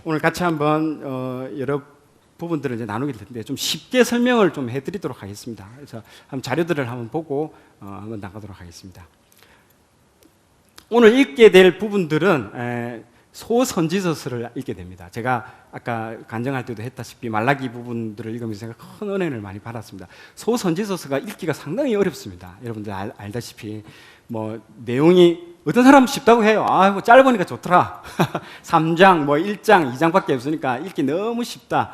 오늘 같이 한번 여러 부분들을 이제 나누게 될 텐데 좀 쉽게 설명을 좀 해드리도록 하겠습니다. 그래서 한번 자료들을 한번 보고 한번 나가도록 하겠습니다. 오늘 읽게 될 부분들은 소선지서서를 읽게 됩니다. 제가 아까 간증할 때도 했다시피 말라기 부분들을 읽으면서 제가 큰 은혜를 많이 받았습니다. 소선지서서가 읽기가 상당히 어렵습니다. 여러분들 알다시피 뭐 내용이 어떤 사람은 쉽다고 해요. 뭐 짧으니까 좋더라. 3장, 1장, 2장밖에 없으니까 읽기 너무 쉽다.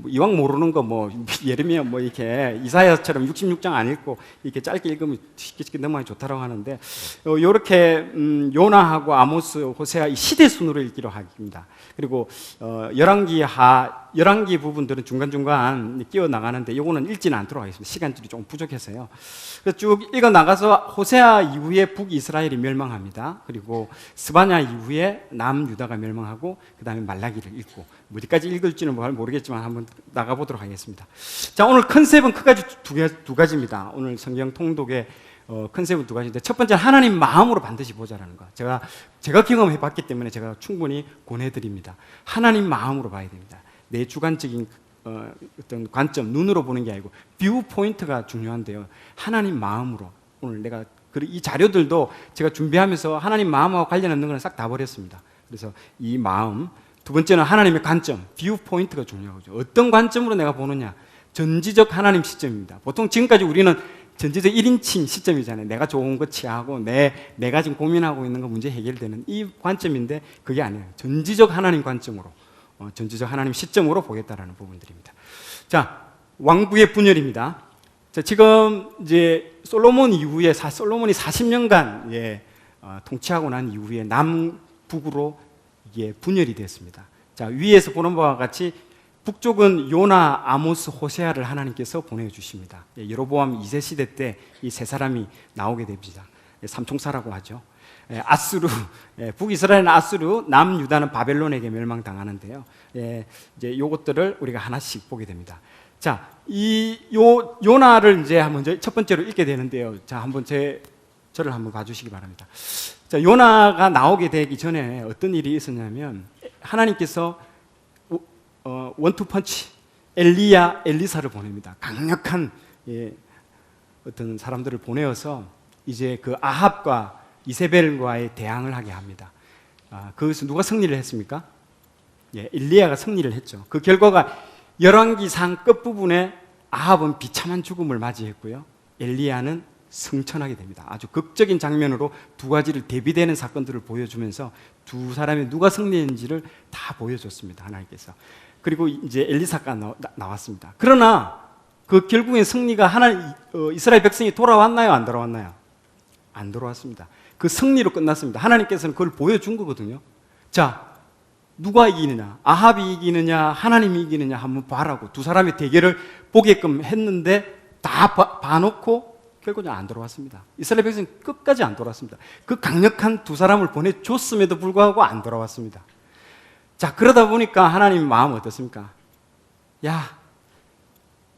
이왕 모르는 거 예레미야 이렇게 이사야처럼 66장 안 읽고 이렇게 짧게 읽으면 쉽게 넘어가기 좋다라고 하는데 요렇게 요나하고 아모스, 호세아 이 시대 순으로 읽기로 합니다. 그리고 열왕기 부분들은 중간중간 끼워 나가는데 요거는 읽지는 않도록 하겠습니다. 시간들이 조금 부족해서요. 그래서 쭉 읽어 나가서 호세아 이후에 북이스라엘이 멸망합니다. 그리고 스바냐 이후에 남유다가 멸망하고 그 다음에 말라기를 읽고 어디까지 읽을지는 모르겠지만 한번 나가보도록 하겠습니다. 자, 오늘 컨셉은 크게 두 가지입니다. 오늘 성경 통독의 컨셉은 두 가지인데 첫 번째는 하나님 마음으로 반드시 보자라는 거. 제가 경험해 봤기 때문에 제가 충분히 권해드립니다. 하나님 마음으로 봐야 됩니다. 내 주관적인 어떤 관점, 눈으로 보는 게 아니고 뷰 포인트가 중요한데요. 하나님 마음으로 오늘 내가 이 자료들도 제가 준비하면서 하나님 마음하고 관련 없는 거는 싹 다 버렸습니다. 그래서 이 마음. 두 번째는 하나님의 관점, 뷰 포인트가 중요하죠. 어떤 관점으로 내가 보느냐. 전지적 하나님 시점입니다. 보통 지금까지 우리는 전지적 1인칭 시점이잖아요. 내가 좋은 거 취하고 내가 지금 고민하고 있는 거 문제 해결되는 이 관점인데 그게 아니에요. 전지적 하나님 관점으로, 전지적 하나님 시점으로 보겠다라는 부분들입니다. 자, 왕국의 분열입니다. 자, 지금 이제 솔로몬이 40년간 통치하고 난 이후에 남북으로 이게 분열이 됐습니다. 자, 위에서 보는 바와 같이 북쪽은 요나, 아모스, 호세아를 하나님께서 보내주십니다. 여로보암 2세 시대 때 이 세 사람이 나오게 됩니다. 삼총사라고 하죠. 아수르, 북이스라엘은 아수르, 남유다는 바벨론에게 멸망당하는데요. 이제 요것들을 우리가 하나씩 보게 됩니다. 자, 요나를 이제 한번 첫 번째로 읽게 되는데요. 자, 한번 저를 한번 봐주시기 바랍니다. 자, 요나가 나오게 되기 전에 어떤 일이 있었냐면 하나님께서 원투펀치 엘리사를 보냅니다. 강력한 어떤 사람들을 보내어서 이제 그 아합과 이세벨과의 대항을 하게 합니다. 거기서 누가 승리를 했습니까? 엘리야가 승리를 했죠. 그 결과가 열왕기상 끝부분에 아합은 비참한 죽음을 맞이했고요. 엘리야는 승천하게 됩니다. 아주 극적인 장면으로 두 가지를 대비되는 사건들을 보여주면서 두 사람이 누가 승리했는지를 다 보여줬습니다. 하나님께서. 그리고 이제 엘리사가 나왔습니다. 그러나 그 결국엔 승리가 이스라엘 백성이 돌아왔나요? 안 돌아왔나요? 안 돌아왔습니다. 그 승리로 끝났습니다. 하나님께서는 그걸 보여준 거거든요. 자, 누가 이기느냐? 아합이 이기느냐? 하나님이 이기느냐? 한번 봐라고 두 사람의 대결을 보게끔 했는데 다 봐놓고 결국은 안 돌아왔습니다. 이스라엘 백성은 끝까지 안 돌아왔습니다. 그 강력한 두 사람을 보내줬음에도 불구하고 안 돌아왔습니다. 자, 그러다 보니까 하나님 마음 어떻습니까? 야,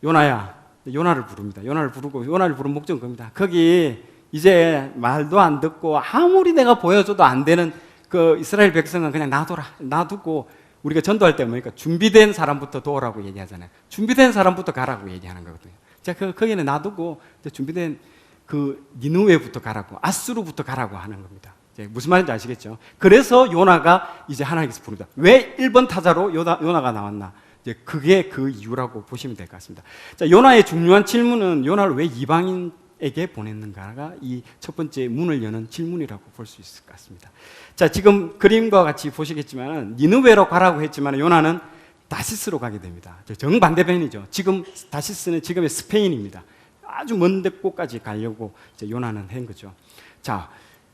요나야. 요나를 부릅니다. 요나를 부른 목적은 겁니다. 거기 이제 말도 안 듣고 아무리 내가 보여줘도 안 되는 그 이스라엘 백성은 그냥 놔두고 우리가 전도할 때 뭐니까 준비된 사람부터 도우라고 얘기하잖아요. 준비된 사람부터 가라고 얘기하는 거거든요. 자, 거기는 놔두고 준비된 그 니느웨부터 가라고, 아수르부터 가라고 하는 겁니다. 무슨 말인지 아시겠죠? 그래서 요나가 이제 하나님께서 부릅니다. 왜 1번 타자로 요나가 나왔나? 이제 그게 그 이유라고 보시면 될 것 같습니다. 자, 요나의 중요한 질문은 요나를 왜 이방인에게 보냈는가가 이 첫 번째 문을 여는 질문이라고 볼 수 있을 것 같습니다. 자, 지금 그림과 같이 보시겠지만 니느웨로 가라고 했지만 요나는 다시스로 가게 됩니다. 정반대편이죠. 지금 다시스는 지금의 스페인입니다. 아주 먼 데까지 가려고 요나는 한 거죠. 자,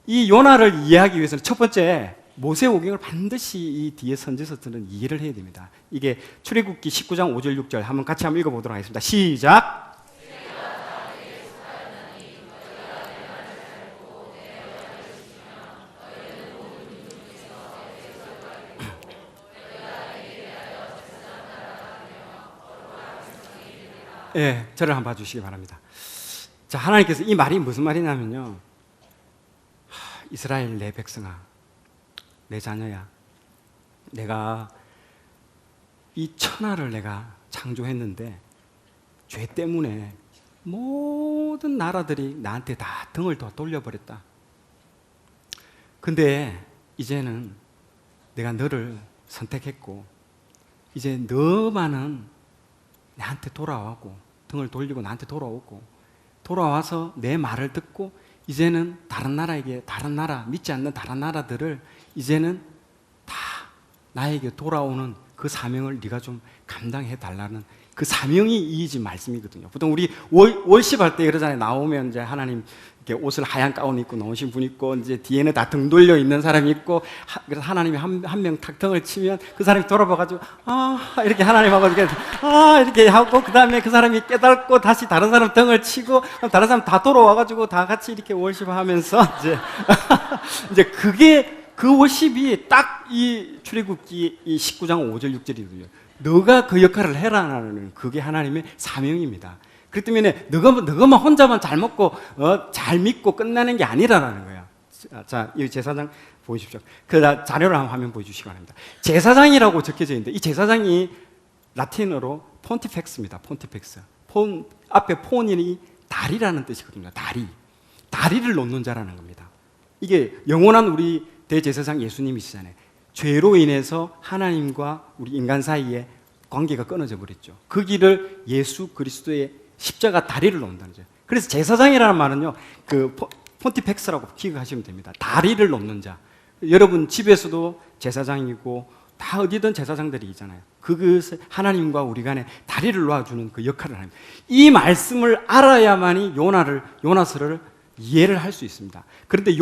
이 요나를 이해하기 위해서는 첫 번째 모세오경을 반드시 이 뒤에 선지서들은 이해를 해야 됩니다. 이게 출애굽기 19장 5절 6절 한번 같이 한번 읽어보도록 하겠습니다. 시작. 저를 한번 봐주시기 바랍니다. 자, 하나님께서 이 말이 무슨 말이냐면요. 이스라엘 내 백성아, 내 자녀야, 내가 이 천하를 내가 창조했는데 죄 때문에 모든 나라들이 나한테 다 등을 더 돌려버렸다. 근데 이제는 내가 너를 선택했고 이제 너만은 나한테 돌아오고 등을 돌리고 나한테 돌아오고 돌아와서 내 말을 듣고 이제는 다른 나라 믿지 않는 다른 나라들을 이제는 다 나에게 돌아오는 그 사명을 네가 좀 감당해 달라는 그 사명이 이 집 말씀이거든요. 보통 우리 월십 할 때 그러잖아요. 나오면 이제 하나님 이렇게 옷을 하얀 가운 입고 나오신 분 있고 이제 뒤에는 다 등 돌려 있는 사람이 있고 그래서 하나님이 한 명 탁 등을 치면 그 사람이 돌아봐가지고 이렇게 하나님하고 이렇게 하고 그 다음에 그 사람이 깨닫고 다시 다른 사람 등을 치고 다른 사람 다 돌아와가지고 다 같이 이렇게 월십하면서 이제 그게 그 월십이 딱 이 출애굽기 이 19장 5절 6절이거든요. 너가 그 역할을 해라는 그게 하나님의 사명입니다. 그렇기 때문에 너가만 혼자만 잘 먹고 잘 믿고 끝나는 게 아니라는 거야. 자, 이 제사장 보여주십시오. 그 자료를 한번 화면 보여주시기 바랍니다. 제사장이라고 적혀져 있는데 이 제사장이 라틴어로 폰티펙스입니다. 폰티펙스. 앞에 폰이 다리라는 뜻이거든요. 다리를 놓는 자라는 겁니다. 이게 영원한 우리 대제사장 예수님이시잖아요. 죄로 인해서 하나님과 우리 인간 사이에 관계가 끊어져 버렸죠. 그 길을 예수 그리스도의 십자가 다리를 놓는다는 거죠. 그래서 제사장이라는 말은요, 그 폰티펙스라고 기억하시면 됩니다. 다리를 놓는 자. 여러분 집에서도 제사장이고 다 어디든 제사장들이 있잖아요. 그것을 하나님과 우리 간에 다리를 놓아주는 그 역할을 합니다. 이 말씀을 알아야만이 요나서를 이해를 할 수 있습니다. 그런데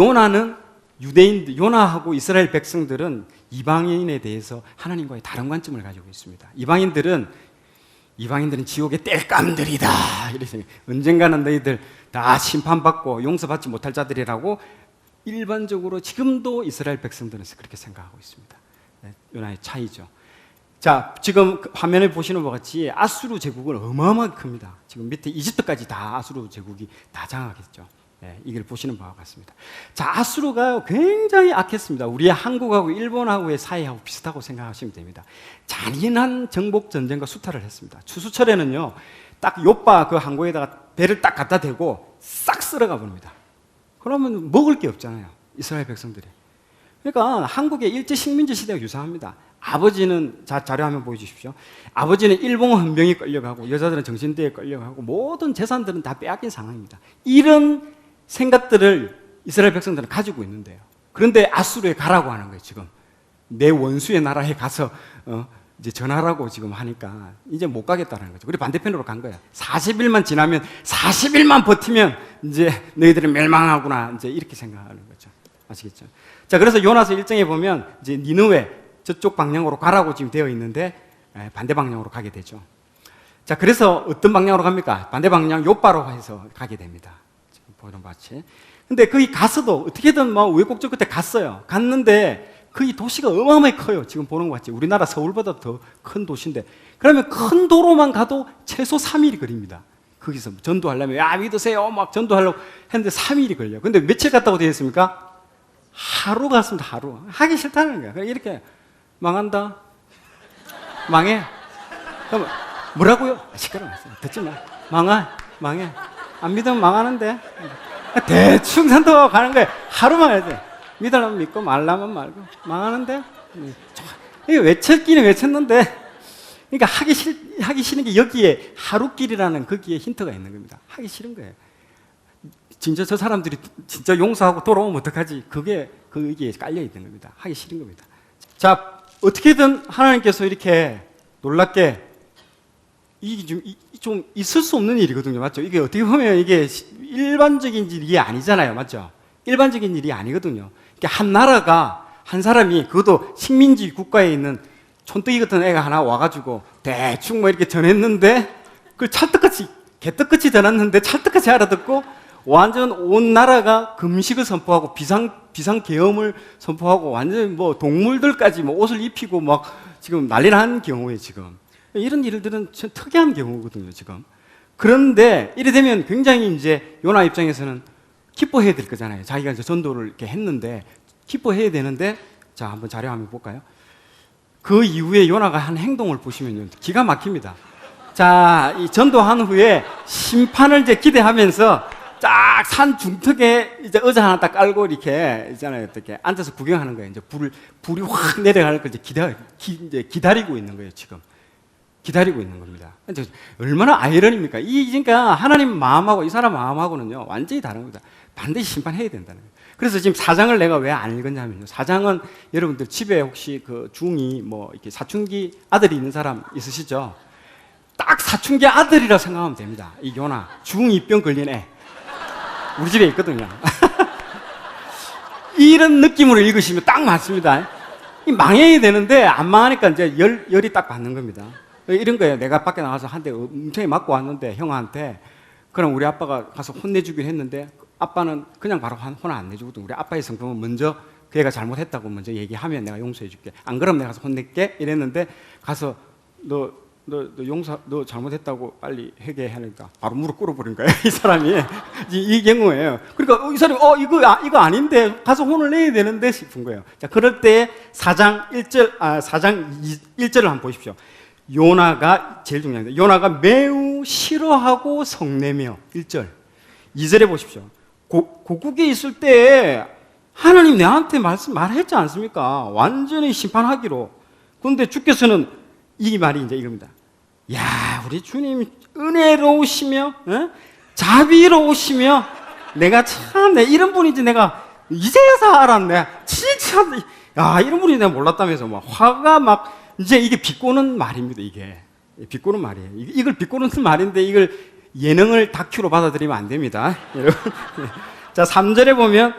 요나하고 이스라엘 백성들은 이방인에 대해서 하나님과의 다른 관점을 가지고 있습니다. 이방인들은 지옥의 땔감들이다. 이렇게 언젠가는 너희들 다 심판받고 용서받지 못할 자들이라고 일반적으로 지금도 이스라엘 백성들은 그렇게 생각하고 있습니다. 요나의 차이죠. 자, 지금 화면에 보시는 것 같이 아수르 제국은 어마어마하게 큽니다. 지금 밑에 이집트까지 다 아수르 제국이 다 장악했죠. 이걸 보시는 바와 같습니다. 자, 아수르가 굉장히 악했습니다. 우리 한국하고 일본하고의 사이하고 비슷하고 생각하시면 됩니다. 잔인한 정복 전쟁과 수탈을 했습니다. 추수철에는요, 딱 요파 그 항구에다가 배를 딱 갖다 대고 싹 쓸어가 버립니다. 그러면 먹을 게 없잖아요, 이스라엘 백성들이. 그러니까 한국의 일제 식민지 시대가 유사합니다. 아버지는 자료 화면 보여주십시오. 아버지는 일본 헌병에 끌려가고 여자들은 정신대에 끌려가고 모든 재산들은 다 빼앗긴 상황입니다. 이런 생각들을 이스라엘 백성들은 가지고 있는데요. 그런데 아수르에 가라고 하는 거예요. 지금 내 원수의 나라에 가서 이제 전하라고 지금 하니까 이제 못 가겠다는 거죠. 그리고 반대편으로 간 거예요. 40일만 지나면 40일만 버티면 이제 너희들은 멸망하구나 이제 이렇게 생각하는 거죠. 아시겠죠? 자, 그래서 요나서 1장에 보면 이제 니느웨 저쪽 방향으로 가라고 지금 되어 있는데 반대 방향으로 가게 되죠. 자, 그래서 어떤 방향으로 갑니까? 반대 방향 요바로 해서 가게 됩니다. 보이는 바치. 근데 거기 가서도 어떻게든 뭐 우여곡절 끝에 갔어요. 갔는데 거기 도시가 어마어마하게 커요. 지금 보는 것 같지. 우리나라 서울보다 더 큰 도시인데 그러면 큰 도로만 가도 최소 3일이 걸립니다. 거기서 전도하려면 야 믿으세요 막 전도하려고 했는데 3일이 걸려요. 근데 며칠 갔다고 되어 있습니까? 하루 갔습니다. 하루. 하기 싫다는 거야. 그냥 이렇게 망한다. 망해. 그럼 뭐라고요? 시끄러워. 듣지 마. 망해. 안 믿으면 망하는데. 대충 선도하고 가는 거예요. 하루만 해야 돼. 믿으려면 믿고 말라면 말고. 망하는데. 이게 외쳤기는 외쳤는데. 그러니까 하기 싫은 게 여기에 하루길이라는 거기에 힌트가 있는 겁니다. 하기 싫은 거예요. 진짜 저 사람들이 진짜 용서하고 돌아오면 어떡하지? 그게 거기에 깔려 있는 겁니다. 하기 싫은 겁니다. 자, 어떻게든 하나님께서 이렇게 놀랍게 이게 좀 있을 수 없는 일이거든요. 맞죠? 이게 어떻게 보면 이게 일반적인 일이 아니잖아요. 맞죠? 일반적인 일이 아니거든요. 그러니까 한 나라가, 한 사람이, 그것도 식민지 국가에 있는 촌뜨기 같은 애가 하나 와가지고 대충 뭐 이렇게 전했는데 그걸 찰떡같이, 개떡같이 전했는데 찰떡같이 알아듣고 완전 온 나라가 금식을 선포하고 비상계엄을 선포하고 완전 뭐 동물들까지 뭐 옷을 입히고 막 지금 난리 난 경우에 지금. 이런 일들은 참 특이한 경우거든요, 지금. 그런데 이래 되면 굉장히 이제 요나 입장에서는 기뻐해야 될 거잖아요. 자기가 이제 전도를 이렇게 했는데 기뻐해야 되는데 자, 한번 자료 한번 볼까요? 그 이후에 요나가 한 행동을 보시면요, 기가 막힙니다. 자, 이 전도한 후에 심판을 이제 기대하면서 딱 산 중턱에 이제 의자 하나 딱 깔고 이렇게 있잖아요. 어떻게 앉아서 구경하는 거예요. 이제 불이 확 내려가는 걸 이제 기다리고 있는 거예요. 지금 기다리고 있는 겁니다. 이제 얼마나 아이러니입니까? 그러니까 하나님 마음하고 이 사람 마음하고는요 완전히 다른 겁니다. 반드시 심판해야 된다는 거예요. 그래서 지금 4장을 내가 왜 안 읽었냐면요. 4장은 여러분들 집에 혹시 그 중이 뭐 이렇게 사춘기 아들이 있는 사람 있으시죠? 딱 사춘기 아들이라 생각하면 됩니다. 이 요나 중2병 걸린 애. 우리 집에 있거든요. 이런 느낌으로 읽으시면 딱 맞습니다. 망해야 되는데 안 망하니까 이제 열이 딱 받는 겁니다. 이런 거예요. 내가 밖에 나가서 한 대 엄청 맞고 왔는데 형한테, 그럼 우리 아빠가 가서 혼내주긴 했는데 아빠는 그냥 바로 혼 안 내주거든. 우리 아빠의 성품은 먼저 그 애가 잘못했다고 먼저 얘기하면 내가 용서해 줄게. 안 그러면 내가 가서 혼낼게. 이랬는데 가서 너 잘못했다고 빨리 회개하니까 바로 무릎 꿇어버린 거예요. 이 사람이. 이 경우예요. 그러니까 이 사람이 이거 아닌데 가서 혼을 내야 되는데 싶은 거예요. 자, 그럴 때 4장 1절을 한번 보십시오. 요나가 제일 중요합니다. 요나가 매우 싫어하고 성내며 1절. 2절에 보십시오. 고국에 있을 때 하나님 내한테 말했지 않습니까? 완전히 심판하기로. 그런데 주께서는 이 말이 이제 이겁니다. 야, 우리 주님 은혜로우시며 자비로우시며 내가 참 이런 분인지 내가 이제서 알았네. 진짜 야, 이런 분인지 내가 몰랐다면서 막 화가 막 이제 이게 비꼬는 말입니다. 이게 비꼬는 말이에요. 이걸 비꼬는 말인데 이걸 예능을 다큐로 받아들이면 안 됩니다. 여러분. 자, 3절에 보면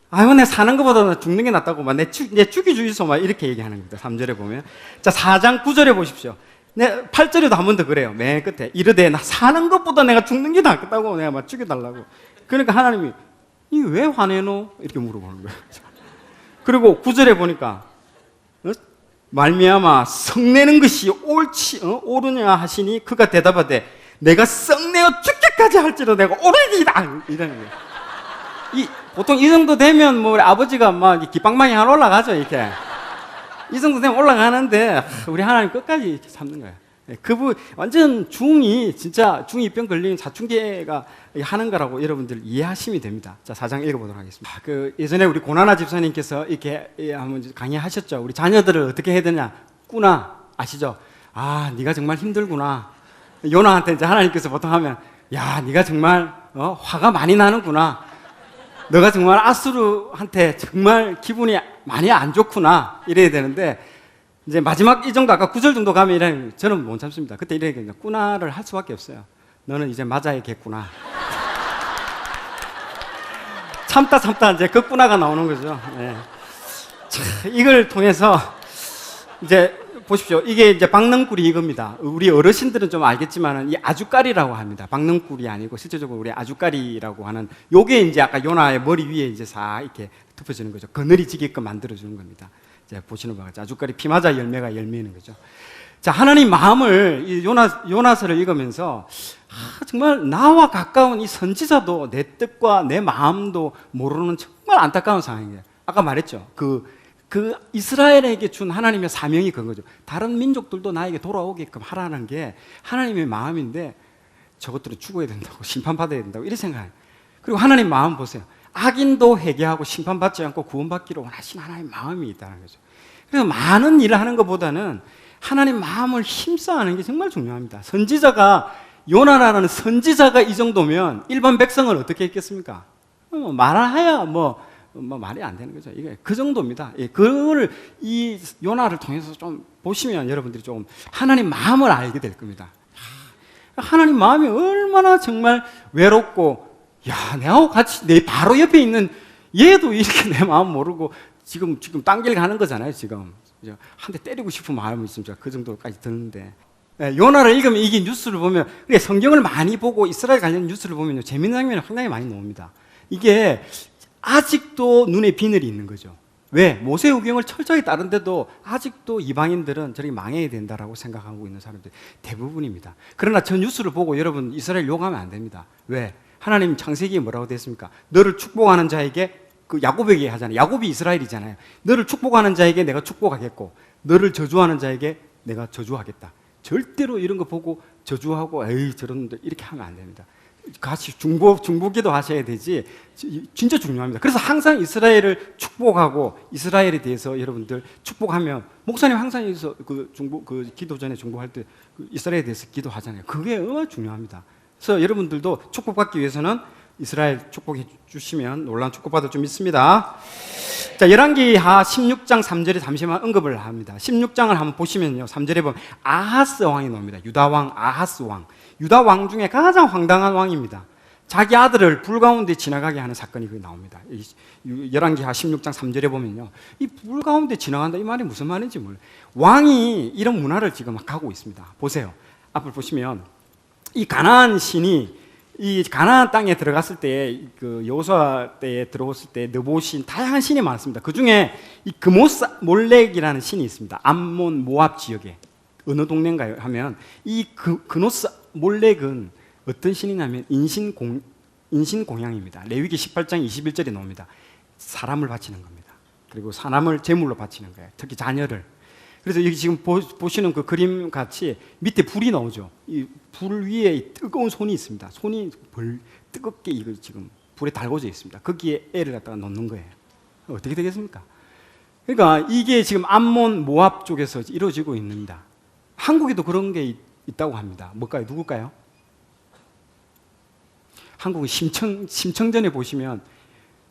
아유, 내 사는 것보다 죽는 게 낫다고 막 내 죽이 주이소 막 이렇게 얘기하는 겁니다. 3절에 보면. 자, 4장 9절에 보십시오. 8절에도 한 번 더 그래요. 맨 끝에 이르되 나 사는 것보다 내가 죽는 게 낫겠다고 내가 막 죽여달라고. 그러니까 하나님이 이 왜 화내노? 이렇게 물어보는 거예요. 그리고 9절에 보니까 말미암아 성내는 것이 옳으냐 하시니 그가 대답하되 내가 썩내어 죽기까지 할지로 내가 오래이다 이러는 거예요. 보통 이 정도 되면 뭐 우리 아버지가 막 기빵망이 하나 올라가죠. 이렇게 이 정도 되면 올라가는데 우리 하나님 끝까지 이렇게 참는 거예요. 그분 완전 진짜 중2병 걸린 사춘기가 하는 거라고 여러분들 이해하시면 됩니다. 자, 4장 읽어보도록 하겠습니다. 예전에 우리 고나나 집사님께서 이렇게 한번 강의하셨죠. 우리 자녀들을 어떻게 해야 되냐? 꾸나 아시죠? 아, 네가 정말 힘들구나. 요나한테 이제 하나님께서 보통 하면 야, 네가 정말 화가 많이 나는구나. 너가 정말 아수르한테 정말 기분이 많이 안 좋구나. 이래야 되는데 이제 마지막 이 정도 아까 9절 정도 가면 저는 못 참습니다. 그때 이렇게 꾸나를 할 수밖에 없어요. 너는 이제 맞아야겠구나. 참다 이제 그 꾸나가 나오는 거죠. 네. 자, 이걸 통해서 이제 보십시오. 이게 이제 박능꿀이 이겁니다. 우리 어르신들은 좀 알겠지만 이 아주까리라고 합니다. 박능꿀이 아니고 실제적으로 우리 아주까리라고 하는 요게 이제 아까 요나의 머리 위에 이제 싹 이렇게 덮어지는 거죠. 그늘이 지게끔 만들어주는 겁니다. 이제 보시는 바와 같이 아주까리 피마자 열매가 열매는 거죠. 자, 하나님 마음을 이 요나서를 읽으면서 정말 나와 가까운 이 선지자도 내 뜻과 내 마음도 모르는 정말 안타까운 상황이에요. 아까 말했죠. 그 이스라엘에게 준 하나님의 사명이 그런 거죠. 다른 민족들도 나에게 돌아오게끔 하라는 게 하나님의 마음인데 저것들은 죽어야 된다고 심판받아야 된다고 이렇게 생각해요. 그리고 하나님 마음 보세요. 악인도 회개하고 심판받지 않고 구원받기로 원하신 하나님의 마음이 있다는 거죠. 그래서 많은 일을 하는 것보다는 하나님 마음을 힘써 하는 게 정말 중요합니다. 요나라는 선지자가 이 정도면 일반 백성은 어떻게 했겠습니까? 말해야 말이 안 되는 거죠. 이게 그 정도입니다. 그거를 이 요나를 통해서 좀 보시면 여러분들이 좀 하나님 마음을 알게 될 겁니다. 하나님 마음이 얼마나 정말 외롭고, 야, 내하고 같이 내 바로 옆에 있는 얘도 이렇게 내 마음 모르고 지금 딴 길 가는 거잖아요. 지금 한 대 때리고 싶은 마음이 있습니다. 그 정도까지 드는데. 요나를 읽으면 이게 뉴스를 보면, 성경을 많이 보고 이스라엘 관련 뉴스를 보면 재밌는 장면이 상당히 많이 나옵니다. 이게 아직도 눈에 비늘이 있는 거죠. 왜? 모세오경을 철저히 따른데도 아직도 이방인들은 저렇게 망해야 된다라고 생각하고 있는 사람들이 대부분입니다. 그러나 저 뉴스를 보고 여러분 이스라엘 욕하면 안 됩니다. 왜? 하나님 창세기에 뭐라고 됐습니까? 너를 축복하는 자에게, 야곱에게 하잖아요. 야곱이 이스라엘이잖아요. 너를 축복하는 자에게 내가 축복하겠고 너를 저주하는 자에게 내가 저주하겠다. 절대로 이런 거 보고 저주하고 에이 저런 이렇게 하면 안 됩니다. 같이 중보기도 하셔야 되지. 진짜 중요합니다. 그래서 항상 이스라엘을 축복하고 이스라엘에 대해서 여러분들 축복하면 목사님 항상 여기서 그 기도 전에 중보할 때 이스라엘에 대해서 기도하잖아요. 그게 얼마나 중요합니다. 그래서 여러분들도 축복받기 위해서는 이스라엘 축복해 주시면 놀라운 축복받을 줄 믿습니다. 자, 열왕기하 16장 3절에 잠시만 언급을 합니다. 16장을 한번 보시면요, 3절에 보면 아하스 왕이 나옵니다. 유다 왕 아하스 왕. 유다 왕 중에 가장 황당한 왕입니다. 자기 아들을 불 가운데 지나가게 하는 사건이 나옵니다. 열왕기하 16장 3절에 보면요, 이 불 가운데 지나간다 이 말이 무슨 말인지 몰라요. 왕이 이런 문화를 지금 가고 있습니다. 보세요. 앞을 보시면 이 가나안 신이 이 가나안 땅에 들어갔을 때, 그 여호수아 때에 들어왔을 때 느보신 다양한 신이 많습니다. 그 중에 이 그모사 몰렉이라는 신이 있습니다. 암몬 모압 지역에. 어느 동네인가요? 하면 이 그노사 몰렉은 어떤 신이냐면 인신공양입니다. 레위기 18장 21절에 나옵니다. 사람을 바치는 겁니다. 그리고 사람을 제물로 바치는 거예요. 특히 자녀를. 그래서 여기 지금 보시는 그 그림 같이 밑에 불이 나오죠. 이 불 위에 뜨거운 손이 있습니다. 손이 뜨겁게 이거 지금 불에 달궈져 있습니다. 거기에 애를 갖다가 넣는 거예요. 어떻게 되겠습니까? 그러니까 이게 지금 암몬 모압 쪽에서 이루어지고 있습니다. 한국에도 그런 게 있다고 합니다. 뭘까요? 누굴까요? 한국은 심청전에 보시면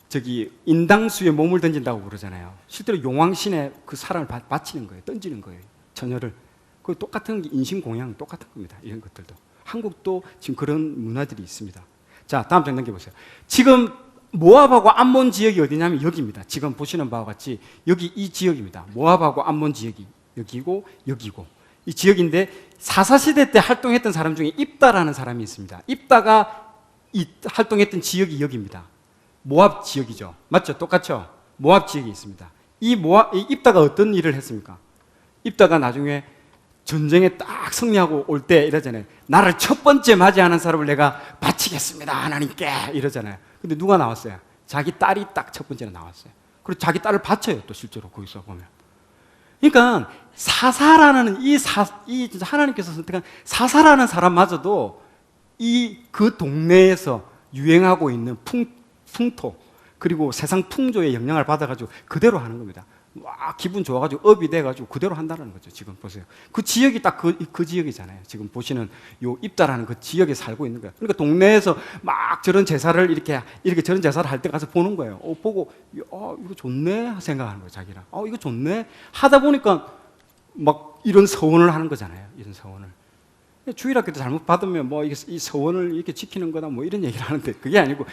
저기 인당수에 몸을 던진다고 그러잖아요. 실제로 용왕신에 그 사람을 바치는 거예요. 던지는 거예요. 처녀를. 그 똑같은 게 인신공양 똑같은 겁니다. 이런 것들도. 한국도 지금 그런 문화들이 있습니다. 자, 다음 장 넘겨보세요. 지금 모압하고 암몬 지역이 어디냐면 여기입니다. 지금 보시는 바와 같이 여기 이 지역입니다. 모압하고 암몬 지역이 여기고 여기고 이 지역인데 사사시대 때 활동했던 사람 중에 입다라는 사람이 있습니다. 입다가 활동했던 지역이 여기입니다. 모압 지역이죠. 맞죠? 똑같죠? 모압 지역이 있습니다. 이 입다가 어떤 일을 했습니까? 입다가 나중에 전쟁에 딱 승리하고 올 때 이러잖아요. 나를 첫 번째 맞이하는 사람을 내가 바치겠습니다. 하나님께 이러잖아요. 근데 누가 나왔어요? 자기 딸이 딱 첫 번째로 나왔어요. 그리고 자기 딸을 바쳐요. 또 실제로 거기서 보면. 그러니까 사사라는 이 하나님께서 선택한 사사라는 사람마저도 그 동네에서 유행하고 있는 풍토 그리고 세상 풍조의 영향을 받아가지고 그대로 하는 겁니다. 와, 기분 좋아가지고 업이 돼가지고 그대로 한다는 거죠. 지금 보세요. 그 지역이 딱 그 지역이잖아요. 지금 보시는 요 입다라는 그 지역에 살고 있는 거예요. 그러니까 동네에서 막 저런 제사를 이렇게 저런 제사를 할 때 가서 보는 거예요. 보고 이거 좋네 생각하는 거예요. 자기랑 이거 좋네 하다 보니까 막 이런 서원을 하는 거잖아요. 이런 서원을. 주일학교 때 잘못 받으면 뭐 이 서원을 이렇게 지키는 거다 뭐 이런 얘기를 하는데 그게 아니고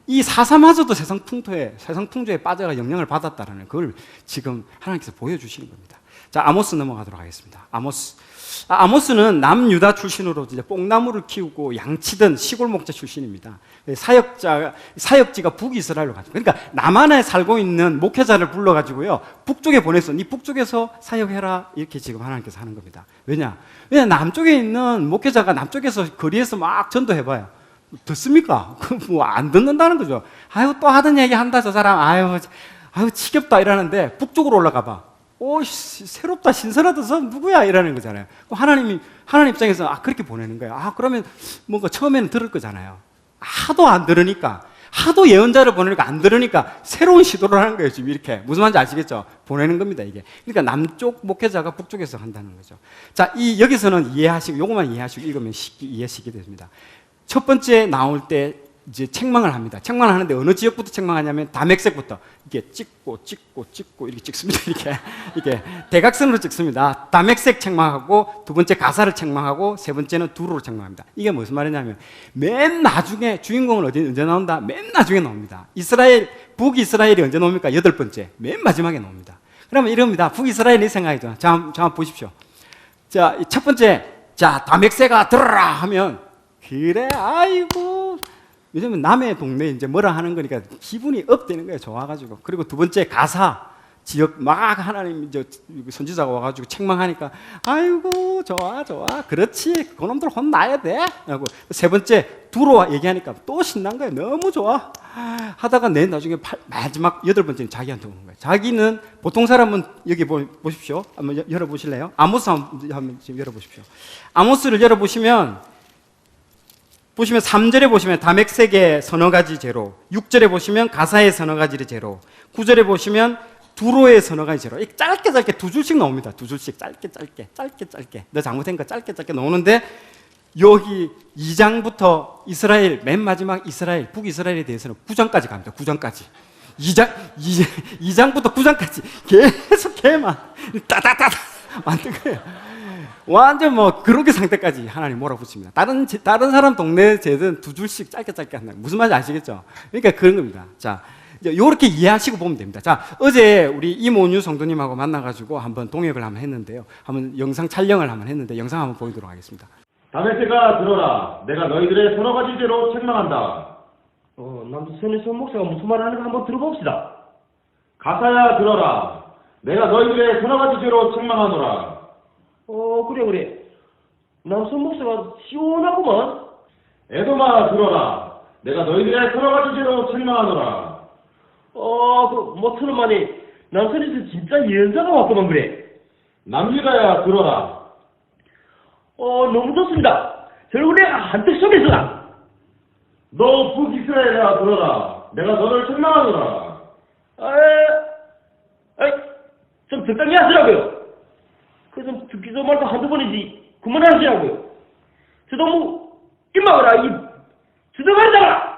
이 사사마저도 세상 풍조에 빠져가 영향을 받았다라는 걸 지금 하나님께서 보여주시는 겁니다. 자, 아모스 넘어가도록 하겠습니다. 아모스는 남유다 출신으로 이제 뽕나무를 키우고 양치던 시골 목자 출신입니다. 사역지가 북이스라엘로 가죠. 그러니까 남한에 살고 있는 목회자를 불러가지고요 북쪽에 보내서 네 북쪽에서 사역해라 이렇게 지금 하나님께서 하는 겁니다. 왜냐 남쪽에 있는 목회자가 남쪽에서 거리에서 막 전도해봐요. 듣습니까? 뭐 안 듣는다는 거죠. 아유 또 하던 얘기 한다 저 사람. 아유 지겹다 이러는데 북쪽으로 올라가봐. 새롭다 신선하다 저 누구야 이러는 거잖아요. 하나님 입장에서 그렇게 보내는 거예요. 그러면 뭔가 처음에는 들을 거잖아요. 하도 안 들으니까 하도 예언자를 보내니까 안 들으니까 새로운 시도를 하는 거예요. 지금 이렇게 무슨 말인지 아시겠죠? 보내는 겁니다 이게. 그러니까 남쪽 목회자가 북쪽에서 한다는 거죠. 자, 여기서는 이해하시고 요것만 이해하시고 읽으면 이해하시게 됩니다. 첫 번째 나올 때 이제 책망을 합니다. 책망을 하는데 어느 지역부터 책망하냐면 다맥색부터 이렇게 찍고 이렇게 찍습니다. 이렇게 대각선으로 찍습니다. 다맥색 책망하고 두 번째 가사를 책망하고 세 번째는 두루로 책망합니다. 이게 무슨 말이냐면 맨 나중에 주인공은 언제 나온다? 맨 나중에 나옵니다. 북이스라엘이 언제 나옵니까? 8번째 맨 마지막에 나옵니다. 그러면 이럽니다. 북이스라엘이 생각이죠. 자, 한번 보십시오. 자, 첫 번째 다맥세가 들어라 하면 그래 아이고 요즘은 남의 동네 이제 뭐라 하는 거니까 기분이 업되는 거예요. 좋아가지고. 그리고 두 번째 가사 지역 막 하나님 선지자가 와가지고 책망하니까 아이고 좋아 그렇지 그놈들 혼나야 돼 하고 세 번째 두로 얘기하니까 또 신난 거예요. 너무 좋아 하다가 맨 나중에 마지막 여덟 번째는 자기한테 오는 거예요. 자기는 보통 사람은 여기 보십시오. 한번 열어보실래요? 아모스 한번 지금 열어보십시오. 아모스를 열어보시면 3절에 보시면 다맥색의 서너 가지 제로, 6절에 보시면 가사의 서너 가지 제로, 9절에 보시면 두로의 서너 가지 제로. 짧게 두 줄씩 나옵니다. 두 줄씩 짧게. 너 잘못한 거 짧게 나오는데 여기 2장부터 이스라엘 맨 마지막 이스라엘 북이스라엘에 대해서는 9장까지 갑니다. 9장까지. 2장부터 9장까지 계속 개만 따다다다 만든 거예요. 완전 뭐 그렇게 상태까지 하나님 몰아붙입니다. 다른 사람 동네 제든 두 줄씩 짧게 한다. 무슨 말인지 아시겠죠? 그러니까 그런 겁니다. 자, 이렇게 이해하시고 보면 됩니다. 자, 어제 우리 이모뉴 성도님하고 만나가지고 한번 동역을 한번 했는데요. 한번 영상 촬영을 한번 했는데 영상 한번 보이도록 하겠습니다. 다메섹아 들어라. 내가 너희들의 서너 가지 죄로 책망한다. 남선의 목사가 무슨 말 하는가 한번 들어봅시다. 가사야 들어라. 내가 너희들의 서너 가지 죄로 책망하노라. 그래. 남선 목사가 시원하구먼. 에도마 들어라. 내가 너희들의 서너 가지 죄로 책망하노라. 모처럼만이 남선에서 진짜 예언자가 왔구만 그래. 남유다야 들어라. 너무 좋습니다. 결국 내가 한뜻 속에서다. 너 북이스라엘아 들어라. 내가 너를 책망하노라. 좀 적당히 하시라고요. 좀 듣기도 말고 한두 번이지 그만하시라고요. 저 너무 입막으라 이 주둥아리다가.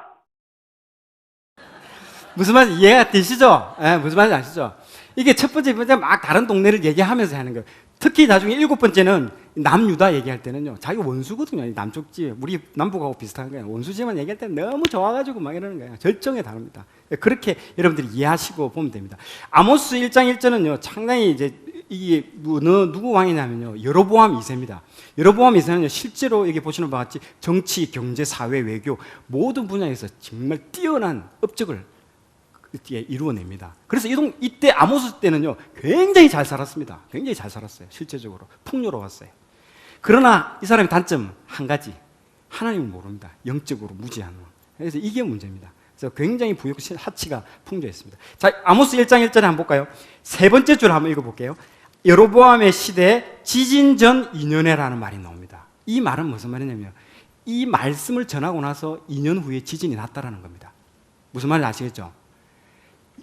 무슨 말인지 이해가 되시죠? 무슨 말인지 아시죠? 이게 첫 번째 막 다른 동네를 얘기하면서 하는 거예요. 특히 나중에 7번째는 남유다 얘기할 때는요, 자기 원수거든요. 남쪽지, 우리 남북하고 비슷한 거예요. 원수지만 얘기할 때는 너무 좋아가지고 막 이러는 거예요. 절정에 다릅니다. 그렇게 여러분들이 이해하시고 보면 됩니다. 아모스 1장 1절은요, 상당히 이제 이게 누구 왕이냐면요, 여로보암 2세입니다. 여로보암 2세는요, 실제로 여기 보시는 바와 같이 정치, 경제, 사회, 외교 모든 분야에서 정말 뛰어난 업적을 이루어냅니다. 그래서 이때 아모스 때는요, 굉장히 잘 살았습니다. 굉장히 잘 살았어요. 실제적으로 풍요로웠어요. 그러나 이 사람의 단점 한 가지, 하나님을 모릅니다. 영적으로 무지한 놈. 그래서 이게 문제입니다. 그래서 굉장히 부역 하치가 풍조했습니다. 자, 아모스 1장 1절에 한번 볼까요? 세 번째 줄 한번 읽어볼게요. 여로보암의 시대에 지진 전 2년에라는 말이 나옵니다. 이 말은 무슨 말이냐면, 이 말씀을 전하고 나서 2년 후에 지진이 났다라는 겁니다. 무슨 말인지 아시겠죠?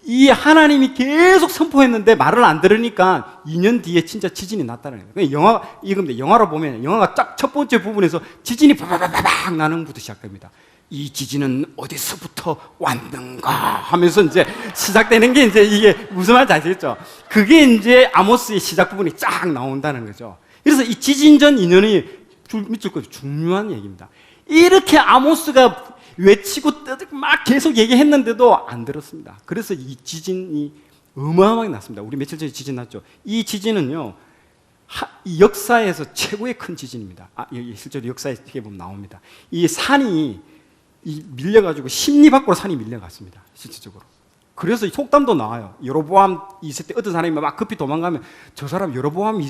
이 하나님이 계속 선포했는데 말을 안 들으니까 2년 뒤에 진짜 지진이 났다는 거예요. 이겁니다. 영화로 보면 영화가 딱 첫 번째 부분에서 지진이 바바바박 나는 것부터 시작됩니다. 이 지진은 어디서부터 왔는가 하면서 이제 시작되는 게 이제 이게 무슨 말인지 아시겠죠? 그게 이제 아모스의 시작 부분이 쫙 나온다는 거죠. 그래서 이 지진 전 2년이 밑줄 거 중요한 얘기입니다. 이렇게 아모스가 외치고 막 계속 얘기했는데도 안 들었습니다. 그래서 이 지진이 어마어마하게 났습니다. 우리 며칠 전에 지진 났죠. 이 지진은요, 이 역사에서 최고의 큰 지진입니다. 실제로 역사에 보면 나옵니다. 이 산이 밀려가지고 심리 밖으로 산이 밀려갔습니다. 실질적으로. 그래서 속담도 나와요. 여로보암 2세 때 어떤 사람이 막 급히 도망가면 저 사람 여로보암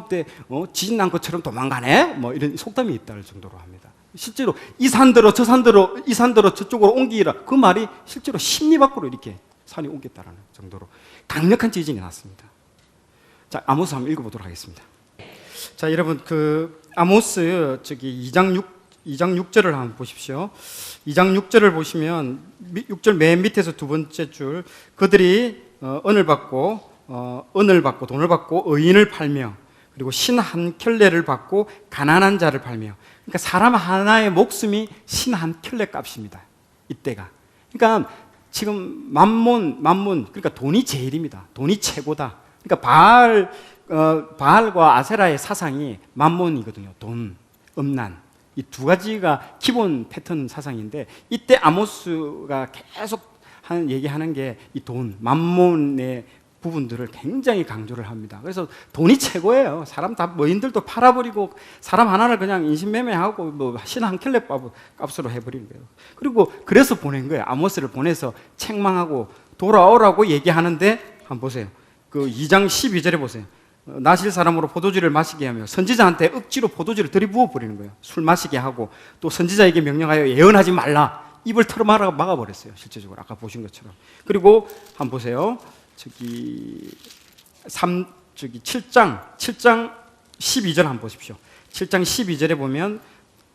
때 지진 난 것처럼 도망가네? 뭐 이런 속담이 있다는 정도로 합니다. 실제로 이 산들어 저쪽으로 옮기라, 그 말이 실제로 심리 밖으로 이렇게 산이 옮겼다라는 정도로 강력한 지진이 났습니다. 자, 아모스 한번 읽어보도록 하겠습니다. 자, 여러분 아모스 2장 6절을 한번 보십시오. 2장 6절을 보시면 6절 맨 밑에서 두 번째 줄, 그들이 돈을 받고 돈을 받고 의인을 팔며 그리고 신 한 켤레를 받고 가난한 자를 팔며, 그러니까 사람 하나의 목숨이 신 한 켤레 값입니다. 이때가. 그러니까 지금 만몬 그러니까 돈이 제일입니다. 돈이 최고다. 그러니까 바알과 아세라의 사상이 만몬이거든요. 돈, 음란. 이 두 가지가 기본 패턴 사상인데, 이때 아모스가 계속 얘기하는 게 이 돈, 만몬의 부분들을 굉장히 강조를 합니다. 그래서 돈이 최고예요. 사람 다 뭐인들도 팔아버리고 사람 하나를 그냥 인신매매하고 뭐 신 한 켤레 값으로 해버리는 거예요. 그리고 그래서 보낸 거예요. 아모스를 보내서 책망하고 돌아오라고 얘기하는데 한번 보세요. 그 2장 12절에 보세요. 나실 사람으로 포도주를 마시게 하며 선지자한테 억지로 포도주를 들이부어 버리는 거예요. 술 마시게 하고 또 선지자에게 명령하여 예언하지 말라. 입을 털어 막아버렸어요. 실제적으로 아까 보신 것처럼. 그리고 한번 보세요. 저기 7장 12절 한번 보십시오. 7장 12절에 보면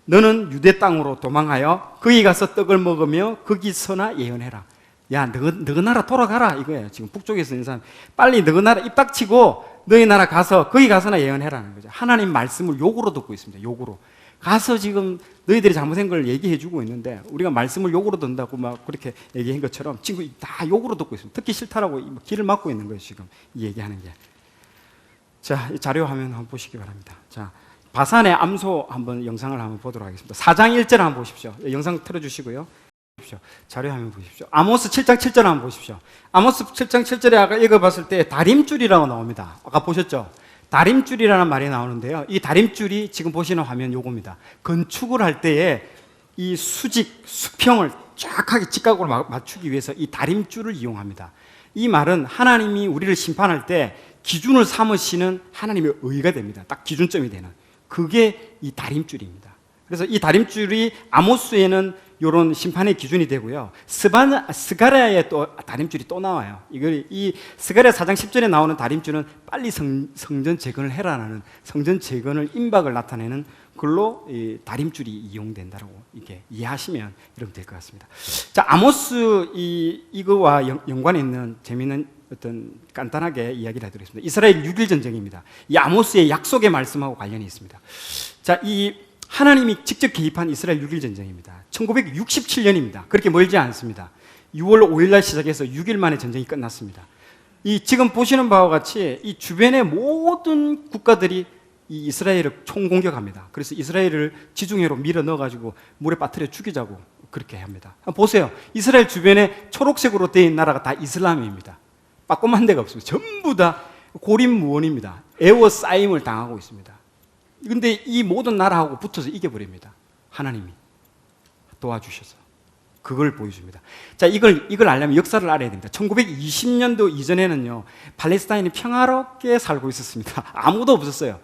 너는 유대 땅으로 도망하여 거기 가서 떡을 먹으며 거기서나 예언해라. 야, 너희 나라 돌아가라 이거예요. 지금 북쪽에서 있는 사람 빨리 너희 나라 입 닥치고 너희 나라 가서 거기 가서나 예언해라는 거죠. 하나님 말씀을 욕으로 듣고 있습니다. 욕으로 가서 지금 너희들이 잘못한 걸 얘기해 주고 있는데 우리가 말씀을 욕으로 듣는다고 막 그렇게 얘기한 것처럼 지금 다 욕으로 듣고 있습니다. 듣기 싫다라고 길을 막고 있는 거예요. 지금 이 얘기하는 게. 자, 이 자료 화면 한번 보시기 바랍니다. 자, 바산의 암소 한번 영상을 한번 보도록 하겠습니다. 4장 1절 한번 보십시오. 영상 틀어주시고요. 자료 화면 보십시오. 아모스 7장 7절 한번 보십시오. 아모스 7장 7절에 아까 읽어봤을 때 다림줄이라고 나옵니다. 아까 보셨죠? 다림줄이라는 말이 나오는데요. 이 다림줄이 지금 보시는 화면 요겁니다. 건축을 할 때에 이 수평을 쫙하게 직각으로 맞추기 위해서 이 다림줄을 이용합니다. 이 말은 하나님이 우리를 심판할 때 기준을 삼으시는 하나님의 의가 됩니다. 딱 기준점이 되는. 그게 이 다림줄입니다. 그래서 이 다림줄이 아모스에는 이런 심판의 기준이 되고요. 스가랴에 또 다림줄이 또 나와요. 이 스가랴 4장 10절에 나오는 다림줄은 빨리 성전 재건을 해라라는 성전 재건을 임박을 나타내는 글로 이 다림줄이 이용된다라고 이렇게 이해하시면 여러분 될 것 같습니다. 자, 아모스 이거와 연관이 있는 재미있는 어떤 간단하게 이야기를 해드리겠습니다. 이스라엘 6일 전쟁입니다. 이 아모스의 약속의 말씀하고 관련이 있습니다. 자, 이 하나님이 직접 개입한 이스라엘 6일 전쟁입니다. 1967년입니다. 그렇게 멀지 않습니다. 6월 5일 날 시작해서 6일 만에 전쟁이 끝났습니다. 이 지금 보시는 바와 같이 이 주변의 모든 국가들이 이 이스라엘을 총공격합니다. 그래서 이스라엘을 지중해로 밀어 넣어가지고 물에 빠뜨려 죽이자고 그렇게 합니다. 보세요. 이스라엘 주변에 초록색으로 되어 있는 나라가 다 이슬람입니다. 빠꼼한 데가 없습니다. 전부 다 고립무원입니다. 에워싸임을 당하고 있습니다. 근데 이 모든 나라하고 붙어서 이겨버립니다. 하나님이 도와주셔서 그걸 보여줍니다. 자, 이걸 알려면 역사를 알아야 됩니다. 1920년도 이전에는요, 팔레스타인이 평화롭게 살고 있었습니다. 아무도 없었어요.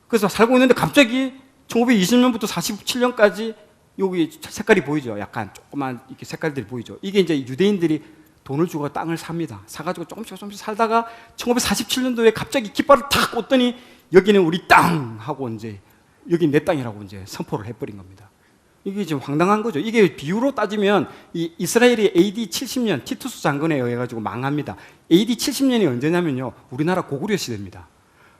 그래서 살고 있는데 갑자기 1920년부터 47년까지 여기 색깔이 보이죠? 약간 조그만 이렇게 색깔들이 보이죠? 이게 이제 유대인들이 돈을 주고 땅을 삽니다. 사가지고 조금씩 살다가 1947년도에 갑자기 깃발을 탁 꽂더니 여기는 우리 땅 하고 이제 여기 내 땅이라고 이제 선포를 해버린 겁니다. 이게 지금 황당한 거죠. 이게 비유로 따지면 이 이스라엘이 AD 70년 티투스 장군에 의해 가지고 망합니다. AD 70년이 언제냐면요, 우리나라 고구려 시대입니다.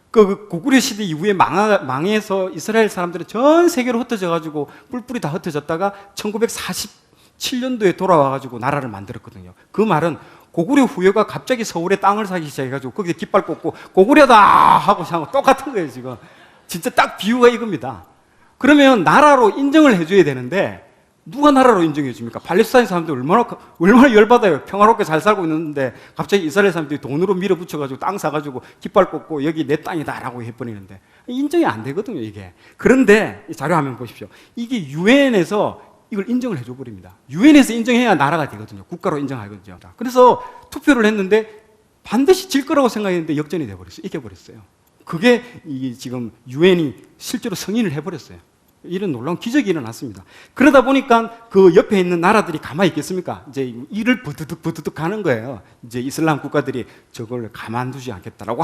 그 고구려 시대 이후에 망해서 이스라엘 사람들은 전 세계로 흩어져 가지고 뿔뿔이 다 흩어졌다가 1947년도에 돌아와 가지고 나라를 만들었거든요. 그 말은 고구려 후예가 갑자기 서울에 땅을 사기 시작해가지고 거기에 깃발 꽂고 고구려다 하고 똑같은 거예요. 지금 진짜 딱 비유가 이겁니다. 그러면 나라로 인정을 해줘야 되는데 누가 나라로 인정해 줍니까? 팔레스타인 사람들 얼마나 열받아요. 평화롭게 잘 살고 있는데 갑자기 이스라엘 사람들이 돈으로 밀어붙여가지고 땅 사가지고 깃발 꽂고 여기 내 땅이다라고 해버리는데 인정이 안 되거든요, 이게. 그런데 자료 화면 보십시오. 이게 유엔에서 이걸 인정을 해줘 버립니다. 유엔에서 인정해야 나라가 되거든요. 국가로 인정하거든요. 그래서 투표를 했는데 반드시 질 거라고 생각했는데 역전이 돼버렸어요. 이겨버렸어요. 그게 지금 유엔이 실제로 승인을 해버렸어요. 이런 놀라운 기적이 일어났습니다. 그러다 보니까 그 옆에 있는 나라들이 가만히 있겠습니까? 이제 이를 부드득 하는 거예요. 이제 이슬람 국가들이 저걸 가만두지 않겠다라고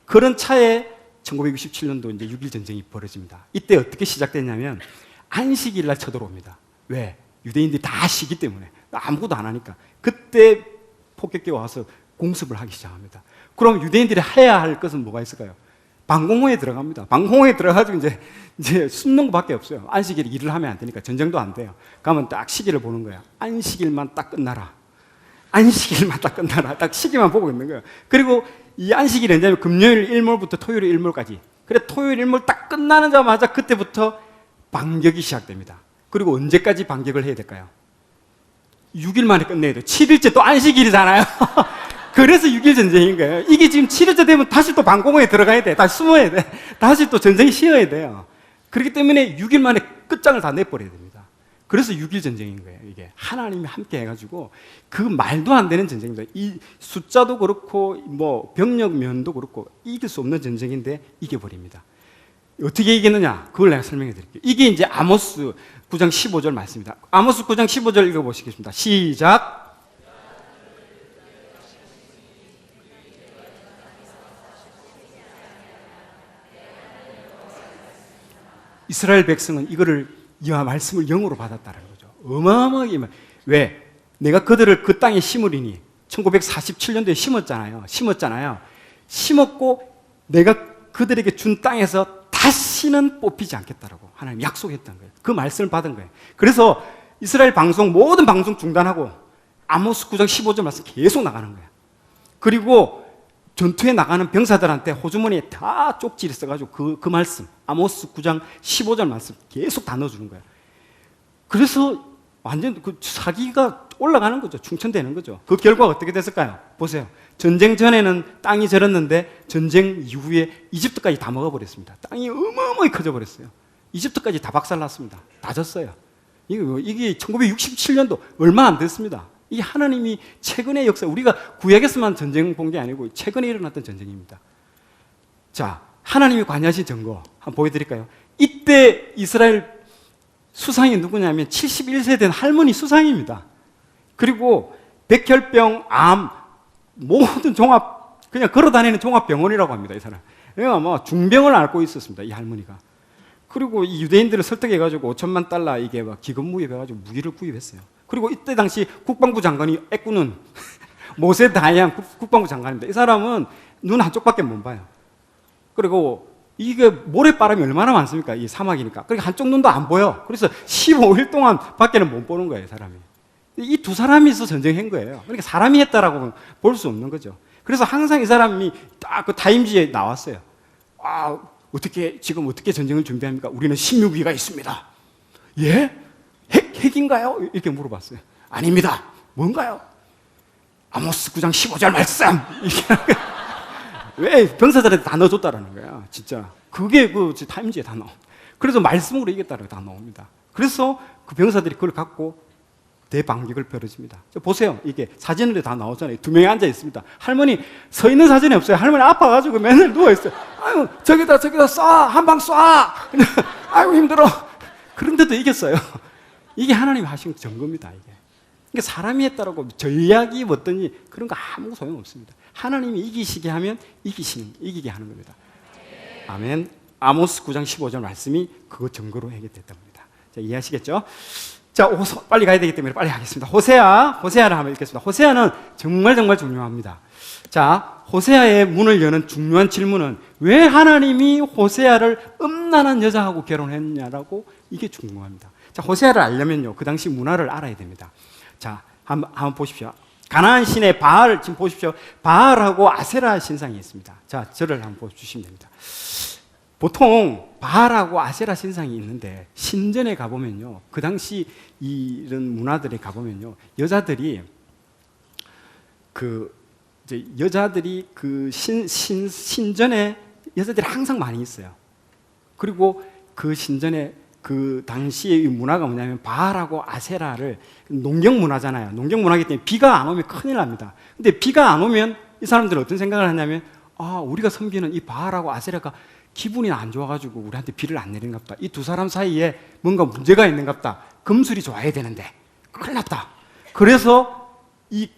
그런 차에 1967년도 이제 6.1 전쟁이 벌어집니다. 이때 어떻게 시작됐냐면 안식일 날 쳐들어옵니다. 왜? 유대인들이 다 쉬기 때문에 아무것도 안 하니까 그때 폭격기 와서 공습을 하기 시작합니다. 그럼 유대인들이 해야 할 것은 뭐가 있을까요? 방공호에 들어갑니다. 방공호에 들어가지고 이제 숨는 것밖에 없어요. 안식일에 일을 하면 안 되니까 전쟁도 안 돼요. 가면 딱 시기를 보는 거예요. 안식일만 딱 끝나라. 안식일만 딱 끝나라. 딱 시기만 보고 있는 거예요. 그리고 이 안식일이 언제냐면 금요일 일몰부터 토요일 일몰까지. 그래 토요일 일몰 딱 끝나자마자 그때부터 반격이 시작됩니다. 그리고 언제까지 반격을 해야 될까요? 6일 만에 끝내야 돼요. 7일째 또 안식일이잖아요. 그래서 6.1 전쟁인 거예요. 이게 지금 7일째 되면 다시 또 방공호에 들어가야 돼. 다시 숨어야 돼. 다시 또 전쟁이 쉬어야 돼요. 그렇기 때문에 6일 만에 끝장을 다 내버려야 됩니다. 그래서 6.1 전쟁인 거예요. 이게 하나님이 함께 해가지고 그 말도 안 되는 전쟁입니다. 이 숫자도 그렇고 뭐 병력 면도 그렇고 이길 수 없는 전쟁인데 이겨버립니다. 어떻게 이겼느냐? 그걸 내가 설명해 드릴게요. 이게 이제 아모스 9장 15절 말씀입니다. 아모스 9장 15절 읽어보시겠습니다. 시작. 이스라엘 백성은 이거를 여호와 말씀을 영으로 받았다는 거죠. 어마어마하게. 왜? 내가 그들을 그 땅에 심으리니 1947년도에 심었잖아요. 심었고 내가 그들에게 준 땅에서 다시는 뽑히지 않겠다라고 하나님 약속했던 거예요. 그 말씀을 받은 거예요. 그래서 이스라엘 방송 모든 방송 중단하고 아모스 9장 15절 말씀 계속 나가는 거예요. 그리고 전투에 나가는 병사들한테 호주머니에 다 쪽지를 써가지고 그 말씀 아모스 9장 15절 말씀 계속 다 넣어주는 거예요. 그래서 완전 그 사기가 올라가는 거죠. 충천되는 거죠. 그 결과가 어떻게 됐을까요? 보세요. 전쟁 전에는 땅이 저렸는데 전쟁 이후에 이집트까지 다 먹어버렸습니다. 땅이 어마어마하게 커져버렸어요. 이집트까지 다 박살났습니다. 다 졌어요. 이게 1967년도 얼마 안 됐습니다. 이 하나님이 최근의 역사, 우리가 구약에서만 전쟁 본 게 아니고 최근에 일어났던 전쟁입니다. 자, 하나님이 관여하신 증거 한번 보여드릴까요? 이때 이스라엘 수상이 누구냐면 71세 된 할머니 수상입니다. 그리고 백혈병, 암, 모든 종합, 그냥 걸어다니는 종합병원이라고 합니다. 이 사람. 그러니까 뭐 중병을 앓고 있었습니다. 이 할머니가. 그리고 이 유대인들을 설득해가지고 5천만 달러 이게 막 기금 무입해가지고 무기를 구입했어요. 그리고 이때 당시 국방부 장관이 애꾸는 모세 다이안 국방부 장관입니다. 이 사람은 눈 한쪽밖에 못 봐요. 그리고 이게 모래바람이 얼마나 많습니까? 이 사막이니까. 그러니까 한쪽 눈도 안 보여. 그래서 15일 동안 밖에는 못 보는 거예요, 사람이. 이 두 사람이서 전쟁한 거예요. 그러니까 사람이 했다라고 볼 수 없는 거죠. 그래서 항상 이 사람이 딱 그 타임지에 나왔어요. 아, 지금 어떻게 전쟁을 준비합니까? 우리는 16위가 있습니다. 예? 핵인가요? 이렇게 물어봤어요. 아닙니다. 뭔가요? 아모스 9장 15절 말씀! 이렇게. 왜? 병사들한테 다 넣어줬다라는 거야. 진짜. 그게 그 타임지에 다 나옵니다. 그래서 말씀으로 이겼다라고 다 나옵니다. 그래서 그 병사들이 그걸 갖고 대방격을 벌여집니다. 보세요. 이게 사진으로 다 나오잖아요. 두 명이 앉아 있습니다. 할머니 서 있는 사진이 없어요. 할머니 아파가지고 맨날 누워있어요. 아유, 저기다 쏴! 한 방 쏴! 아이고, 힘들어. 그런데도 이겼어요. 이게 하나님이 하신 증거입니다, 이게. 그러니까 사람이 했다라고 전략이 어떠니 그런 거 아무 소용 없습니다. 하나님이 이기시게 하면 이기게 하는 겁니다. 아멘. 아모스 9장 15절 말씀이 그거 증거로 해결됐던 겁니다. 자, 이해하시겠죠? 자, 빨리 가야 되기 때문에 빨리 하겠습니다. 호세아를 한번 읽겠습니다. 호세아는 정말 중요합니다. 자, 호세아의 문을 여는 중요한 질문은 왜 하나님이 호세아를 음란한 여자하고 결혼했냐라고 이게 중요합니다. 자, 호세아를 알려면요, 그 당시 문화를 알아야 됩니다. 자, 한번 보십시오. 가나안 신의 바알, 지금 보십시오. 바알하고 아세라 신상이 있습니다. 자, 저를 한번 보여주시면 됩니다. 보통 바알하고 아세라 신상이 있는데 신전에 가보면요, 그 당시 이런 문화들에 가보면요, 여자들이 그 신전에 여자들이 항상 많이 있어요. 그리고 그 신전에 그 당시의 문화가 뭐냐면 바알하고 아세라를 농경 문화잖아요. 농경 문화이기 때문에 비가 안 오면 큰일 납니다. 근데 비가 안 오면 이 사람들은 어떤 생각을 하냐면, 아, 우리가 섬기는 이 바알하고 아세라가 기분이 안 좋아가지고 우리한테 비를 안 내리는가 보다. 이 두 사람 사이에 뭔가 문제가 있는가 보다. 금술이 좋아야 되는데 큰일 났다. 그래서 이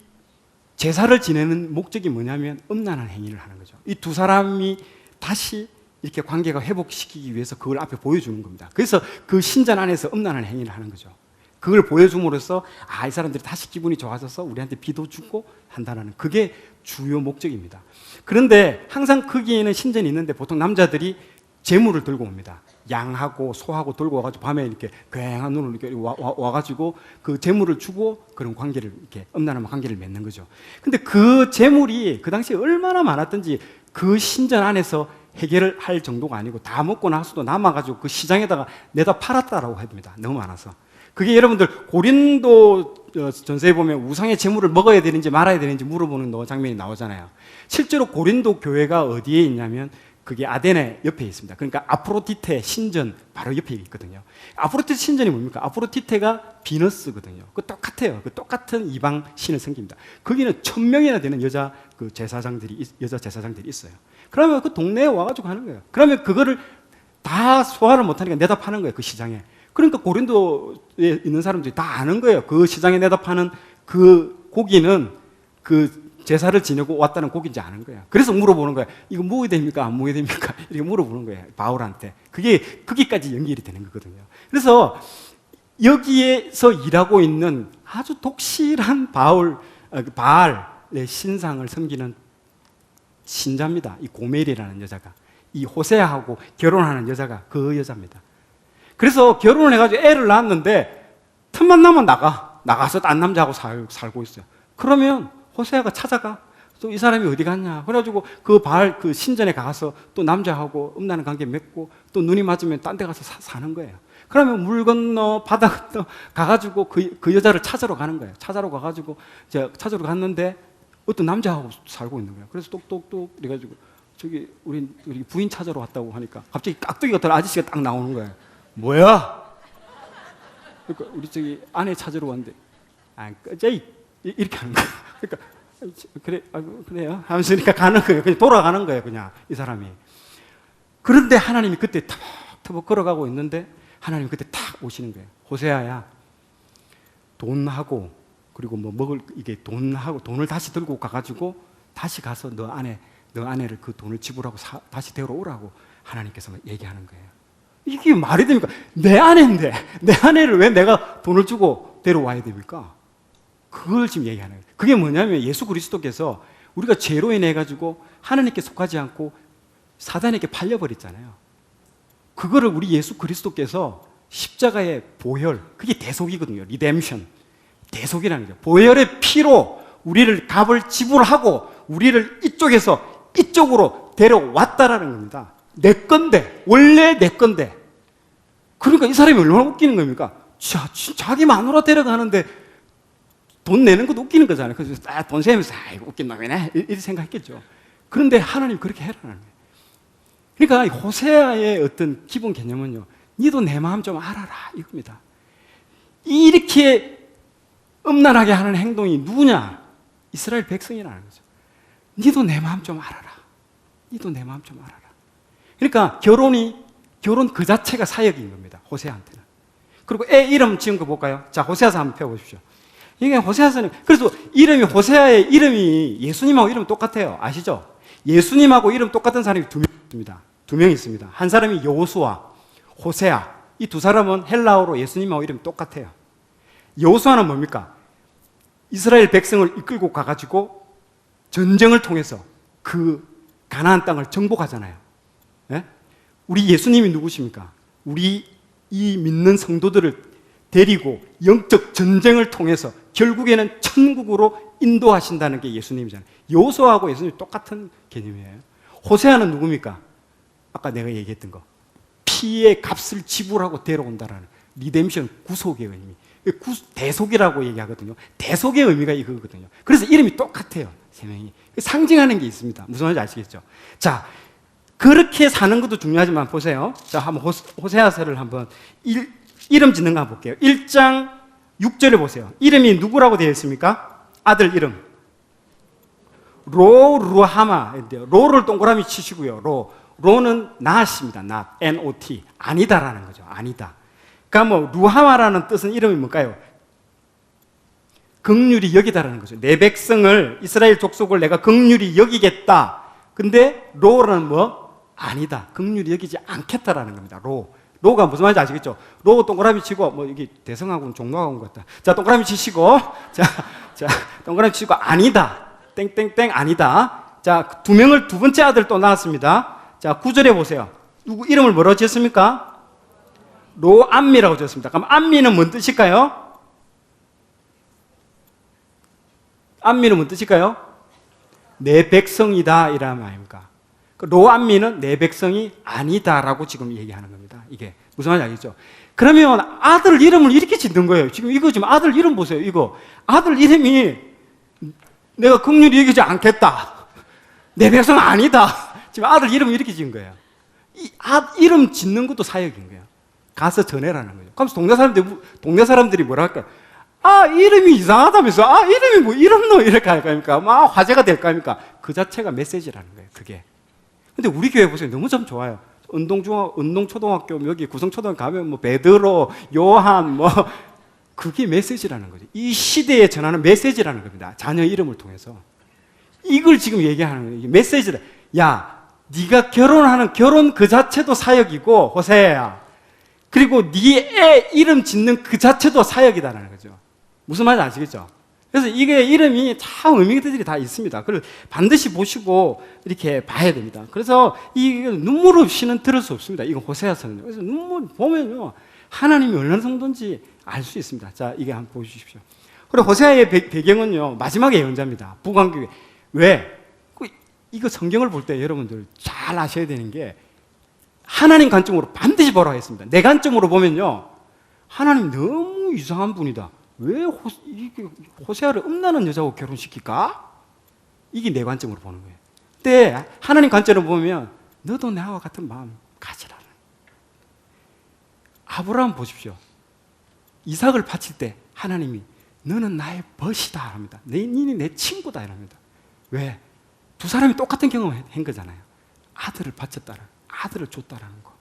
제사를 지내는 목적이 뭐냐면 음란한 행위를 하는 거죠. 이 두 사람이 다시 이렇게 관계가 회복시키기 위해서 그걸 앞에 보여주는 겁니다. 그래서 그 신전 안에서 음란한 행위를 하는 거죠. 그걸 보여줌으로써 이 사람들이 다시 기분이 좋아져서 우리한테 비도 주고 한다는, 그게 주요 목적입니다. 그런데 항상 거기에는 신전이 있는데 보통 남자들이 재물을 들고 옵니다. 양하고 소하고 들고 와가지고 밤에 이렇게 굉한 눈으로 이렇게 와가지고 그 재물을 주고 그런 관계를, 이렇게 음란한 관계를 맺는 거죠. 근데 그 재물이 그 당시에 얼마나 많았던지 그 신전 안에서 해결을 할 정도가 아니고 다 먹고 나서도 남아가지고 그 시장에다가 내다 팔았다라고 합니다. 너무 많아서. 그게 여러분들 고린도 전서에 보면 우상의 제물을 먹어야 되는지 말아야 되는지 물어보는 장면이 나오잖아요. 실제로 고린도 교회가 어디에 있냐면 그게 아데네 옆에 있습니다. 그러니까 아프로디테 신전 바로 옆에 있거든요. 아프로디테 신전이 뭡니까? 아프로디테가 비너스거든요. 그 똑같아요. 그 똑같은 이방 신을 섬깁니다. 거기는 1000명이나 되는 여자 제사장들이 있어요. 그러면 그 동네에 와가지고 하는 거예요. 그러면 그거를 다 소화를 못하니까 내다 파는 거예요. 그 시장에. 그러니까 고린도에 있는 사람들이 다 아는 거예요. 그 시장에 내다 파는 그 고기는 그 제사를 지내고 왔다는 고기인지 아는 거예요. 그래서 물어보는 거예요. 이거 먹어야 됩니까? 안 먹어야 됩니까? 이렇게 물어보는 거예요. 바울한테. 그게 거기까지 연결이 되는 거거든요. 그래서 여기에서 일하고 있는 아주 독실한 바알의 신상을 섬기는 신자입니다. 이 고멜이라는 여자가. 이 호세아하고 결혼하는 여자가 그 여자입니다. 그래서 결혼을 해가지고 애를 낳았는데 틈만 나면 나가서 딴 남자하고 살고 있어요. 그러면 호세아가 찾아가. 또 이 사람이 어디 갔냐. 그래가지고 그 바알 그 신전에 가서 또 남자하고 음란한 관계 맺고 또 눈이 맞으면 딴 데 가서 사는 거예요. 그러면 물 건너 바다 건너 가가지고 그 여자를 찾으러 가는 거예요. 찾으러 가가지고 찾으러 갔는데 어떤 남자하고 살고 있는 거예요. 그래서 똑똑똑 이래가지고 저기 우리 부인 찾으러 왔다고 하니까 갑자기 깍두기 같은 아저씨가 딱 나오는 거예요. 뭐야? 그러니까 우리 저기 아내 찾으러 왔는데 꺼져 이렇게 하는 거예요. 그러니까 그래 그래요 하면서 그러니까 가는 거예요. 그냥 돌아가는 거예요. 그냥 이 사람이. 그런데 하나님이 그때 터벅터벅 걸어가고 있는데 하나님이 그때 탁 오시는 거예요. 호세아야, 돈하고 그리고 뭐 먹을 이게 돈을 다시 들고 가가지고 다시 가서 너 아내를 그 돈을 지불하고 다시 데려오라고 하나님께서 얘기하는 거예요. 이게 말이 됩니까? 내 아내인데 내 아내를 왜 내가 돈을 주고 데려와야 됩니까? 그걸 지금 얘기하는 거예요. 그게 뭐냐면 예수 그리스도께서 우리가 죄로 인해 가지고 하나님께 속하지 않고 사단에게 팔려버렸잖아요. 그거를 우리 예수 그리스도께서 십자가의 보혈, 그게 대속이거든요. 리뎀션, 대속이라는 거죠. 보혈의 피로 우리를 값을 지불하고 우리를 이쪽에서 이쪽으로 데려왔다라는 겁니다. 내 건데, 원래 내 건데. 그러니까 이 사람이 얼마나 웃기는 겁니까? 자기 마누라 데려가는데 돈 내는 것도 웃기는 거잖아요. 그래서 돈 세면서 웃긴 놈이네 이렇게 생각했겠죠. 그런데 하나님 그렇게 해라는 거예요. 그러니까 호세아의 어떤 기본 개념은요, 니도 내 마음 좀 알아라 이겁니다. 이렇게 음란하게 하는 행동이 누구냐? 이스라엘 백성이라는 거죠. 니도 내 마음 좀 알아라. 니도 내 마음 좀 알아라. 그러니까 결혼 그 자체가 사역인 겁니다. 호세아한테는. 그리고 애 이름 지은 거 볼까요? 자, 호세아서 한번 펴보십시오. 이게 호세아서는, 그래서 호세아의 이름이 예수님하고 이름 똑같아요. 아시죠? 예수님하고 이름 똑같은 사람이 2명 있습니다. 2명 있습니다. 한 사람이 여호수아, 호세아. 이 두 사람은 헬라어로 예수님하고 이름 똑같아요. 여호수아는 뭡니까? 이스라엘 백성을 이끌고 가가지고 전쟁을 통해서 그 가나안 땅을 정복하잖아요. 네? 우리 예수님이 누구십니까? 우리 이 믿는 성도들을 데리고 영적 전쟁을 통해서 결국에는 천국으로 인도하신다는 게 예수님이잖아요. 여호수아하고 예수님이 똑같은 개념이에요. 호세아는 누굽니까? 아까 내가 얘기했던 거. 피의 값을 지불하고 데려온다라는 리뎀션, 구속의 의미. 대속이라고 얘기하거든요. 대속의 의미가 이거거든요. 그래서 이름이 똑같아요. 세 명이. 상징하는 게 있습니다. 무슨 말인지 아시겠죠? 자, 그렇게 사는 것도 중요하지만 보세요. 자, 한번 호세아서를 한번 이름 짓는 거 한번 볼게요. 1장 6절에 보세요. 이름이 누구라고 되어 있습니까? 아들 이름. 루하마. 로를 동그라미 치시고요. 로는 not입니다. not. N-O-T. 아니다라는 거죠. 아니다. 그러니까 루하마라는 뜻은 이름이 뭘까요? 긍휼히 여기다라는 거죠. 내 백성을, 이스라엘 족속을 내가 긍휼히 여기겠다. 근데 로는 아니다. 긍휼히 여기지 않겠다라는 겁니다. 로가 무슨 말인지 아시겠죠? 로 동그라미 치고, 이게 대성하고는 종로하고는 같다. 자, 동그라미 치시고, 자, 동그라미 치고, 아니다. 땡땡땡, 아니다. 자, 2명을 두 번째 아들 또 낳았습니다. 자, 9절에 보세요. 누구 이름을 뭐라고 지었습니까? 로암미라고 지었습니다. 그럼 암미는 뭔 뜻일까요? 암미는 뭔 뜻일까요? 내 백성이다 이라는 말입니까? 로암미는 내 백성이 아니다라고 지금 얘기하는 겁니다. 이게 무슨 말인지 알겠죠? 그러면 아들 이름을 이렇게 짓는 거예요. 지금 아들 이름 보세요. 이거 아들 이름이 내가 긍휼히 여기지 않겠다. 내 백성 아니다. 지금 아들 이름을 이렇게 지은 거예요. 이름 짓는 것도 사역인 거예요. 가서 전해라는 거죠. 그럼 동네 사람들이 뭐라 할까? 이름이 이상하다면서, 이름이 뭐 이런 너 이렇게 할 겁니까? 막 화제가 될 겁니까? 그 자체가 메시지라는 거예요, 그게. 근데 우리 교회 보세요. 너무 참 좋아요. 운동초등학교, 여기 구성초등학교 가면 뭐 베드로, 요한, 그게 메시지라는 거죠. 이 시대에 전하는 메시지라는 겁니다. 자녀 이름을 통해서. 이걸 지금 얘기하는 거예요. 이게 메시지다. 야, 네가 결혼하는 결혼 그 자체도 사역이고, 호세야. 그리고 네 애 이름 짓는 그 자체도 사역이다라는 거죠. 무슨 말인지 아시겠죠? 그래서 이게 이름이 참 의미들이 다 있습니다. 그걸 반드시 보시고 이렇게 봐야 됩니다. 그래서 이 눈물 없이는 들을 수 없습니다. 이거 호세아서는요. 그래서 눈물 보면요, 하나님이 얼마나 정도인지 알 수 있습니다. 자, 이게 한번 보여주십시오. 그리고 호세아의 배경은요, 마지막에 예언자입니다. 북왕국에. 왜? 이거 성경을 볼 때 여러분들 잘 아셔야 되는 게, 하나님 관점으로 반드시 보라고 했습니다. 내 관점으로 보면요, 하나님 너무 이상한 분이다. 왜 호세아를 음란한 여자하고 결혼시킬까? 이게 내 관점으로 보는 거예요. 근데 하나님 관점으로 보면 너도 나와 같은 마음 가지라. 아브라함 보십시오. 이삭을 바칠 때 하나님이 너는 나의 벗이다 합니다. 너는 내 친구다 이랍니다. 왜? 두 사람이 똑같은 경험을 한 거잖아요. 아들을 바쳤다라, 아들을 줬다라는 거.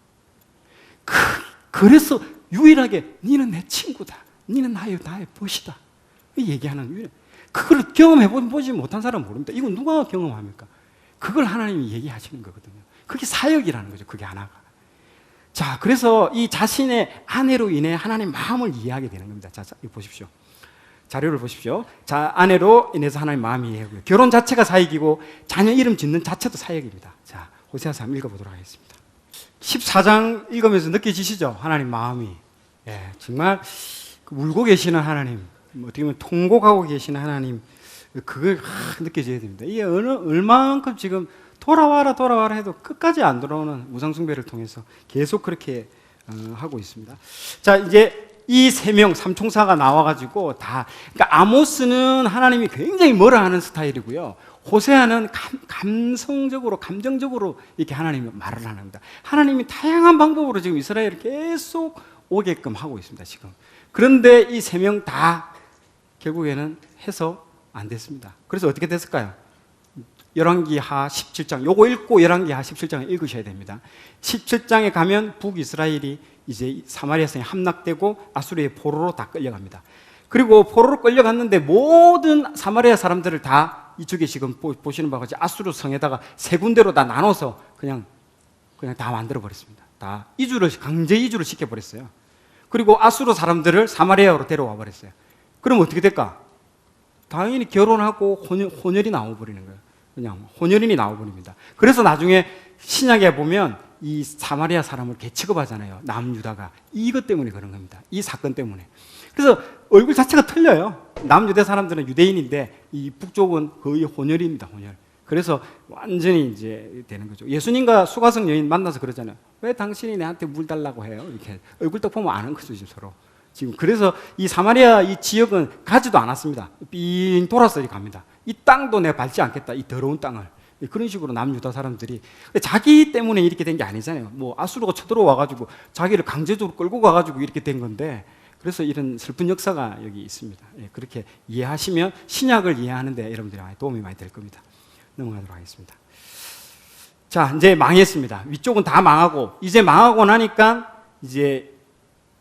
그래서 유일하게 너는 내 친구다, 너는 나의 벗이다 얘기하는, 그걸 경험해보지 못한 사람은 모릅니다. 이건 누가 경험합니까? 그걸 하나님이 얘기하시는 거거든요. 그게 사역이라는 거죠. 그게 하나가. 자, 그래서 이 자신의 아내로 인해 하나님 마음을 이해하게 되는 겁니다. 자, 이거 보십시오. 자료를 보십시오. 자, 아내로 인해서 하나님 마음이 이해하고요. 결혼 자체가 사역이고 자녀 이름 짓는 자체도 사역입니다. 자, 호세아서 한번 읽어보도록 하겠습니다. 14장 읽으면서 느껴지시죠? 하나님 마음이. 예, 정말 울고 계시는 하나님, 어떻게 보면 통곡하고 계시는 하나님, 그걸 느껴져야 됩니다. 이게 얼만큼 지금 돌아와라 해도 끝까지 안 돌아오는 우상숭배를 통해서 계속 그렇게 하고 있습니다. 자, 이제 이 세 명 삼총사가 나와가지고 그러니까 아모스는 하나님이 굉장히 뭐라 하는 스타일이고요. 호세아는 감성적으로, 감정적으로 이렇게 하나님이 말을 합니다. 하나님이 다양한 방법으로 지금 이스라엘을 계속 오게끔 하고 있습니다, 지금. 그런데 이 세 명 다 결국에는 해서 안 됐습니다. 그래서 어떻게 됐을까요? 열왕기하 17장, 요거 읽고 열왕기하 17장을 읽으셔야 됩니다. 17장에 가면 북이스라엘이 이제 사마리아 성에 함락되고 아수르의 포로로 다 끌려갑니다. 그리고 포로로 끌려갔는데 모든 사마리아 사람들을 다 이쪽에 지금 보시는 바와 같이 아수르 성에다가 세 군데로 다 나눠서 그냥 다 만들어 버렸습니다. 다 강제 이주를 시켜버렸어요. 그리고 아수르 사람들을 사마리아로 데려와 버렸어요. 그럼 어떻게 될까? 당연히 결혼하고 혼혈이 나와버리는 거예요. 그냥 혼혈인이 나와버립니다. 그래서 나중에 신약에 보면 이 사마리아 사람을 개취급하잖아요. 남유다가. 이것 때문에 그런 겁니다. 이 사건 때문에. 그래서 얼굴 자체가 틀려요. 남유대 사람들은 유대인인데 이 북쪽은 거의 혼혈입니다. 혼혈. 그래서 완전히 이제 되는 거죠. 예수님과 수가성 여인 만나서 그러잖아요. 왜 당신이 내한테 물 달라고 해요? 이렇게 얼굴 딱 보면 아는 거죠, 지금 서로. 지금 그래서 이 사마리아 이 지역은 가지도 않았습니다. 삥 돌아서 갑니다. 이 땅도 내가 밟지 않겠다. 이 더러운 땅을. 그런 식으로 남유다 사람들이 자기 때문에 이렇게 된 게 아니잖아요. 뭐 아수르가 쳐들어와가지고 자기를 강제적으로 끌고 가가지고 이렇게 된 건데, 그래서 이런 슬픈 역사가 여기 있습니다. 그렇게 이해하시면 신약을 이해하는데 여러분들이 도움이 많이 될 겁니다. 넘어가도록 하겠습니다. 자, 이제 망했습니다. 위쪽은 다 망하고, 이제 망하고 나니까 이제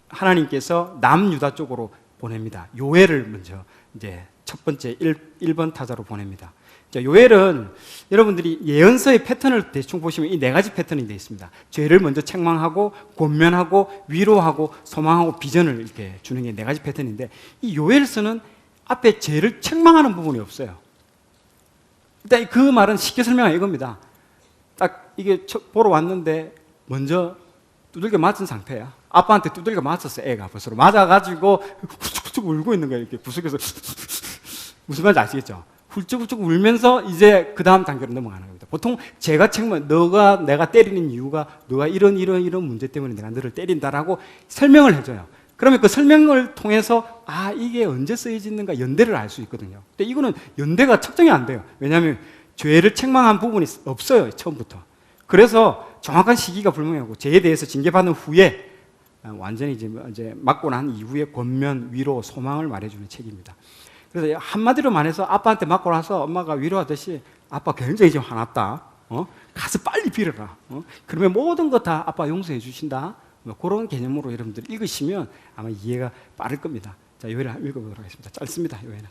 하나님께서 남유다 쪽으로 보냅니다. 요엘을 먼저 이제 첫 번째 1번 타자로 보냅니다. 자, 요엘은 여러분들이 예언서의 패턴을 대충 보시면 이 네 가지 패턴이 되어 있습니다. 죄를 먼저 책망하고, 권면하고, 위로하고, 소망하고, 비전을 이렇게 주는 게 네 가지 패턴인데, 이 요엘서는 앞에 죄를 책망하는 부분이 없어요. 일단 그 말은 쉽게 설명하면 이겁니다. 딱 이게 보러 왔는데 먼저 두들겨 맞은 상태야. 아빠한테 두들겨 맞았어. 애가 벌써 맞아가지고 훌쩍훌쩍 울고 있는 거예요. 이렇게 구석에서 무슨 말인지 아시겠죠? 훌쩍훌쩍 울면서 이제 그 다음 단계로 넘어가는 겁니다. 보통 제가 책망, 내가 때리는 이유가 너가 이런 문제 때문에 내가 너를 때린다라고 설명을 해줘요. 그러면 그 설명을 통해서 이게 언제 쓰여지는가 연대를 알 수 있거든요. 근데 이거는 연대가 측정이 안 돼요. 왜냐하면 죄를 책망한 부분이 없어요, 처음부터. 그래서 정확한 시기가 불명하고 죄에 대해서 징계받은 후에 완전히 이제 맞고 난 이후에 권면, 위로, 소망을 말해주는 책입니다. 그래서 한마디로 말해서 아빠한테 맞고 나서 엄마가 위로하듯이 아빠 굉장히 지금 화났다. 가서 빨리 빌어라. 그러면 모든 거 다 아빠 용서해 주신다. 뭐 그런 개념으로 여러분들 읽으시면 아마 이해가 빠를 겁니다. 자, 요회를 읽어보도록 하겠습니다. 짧습니다. 요회는.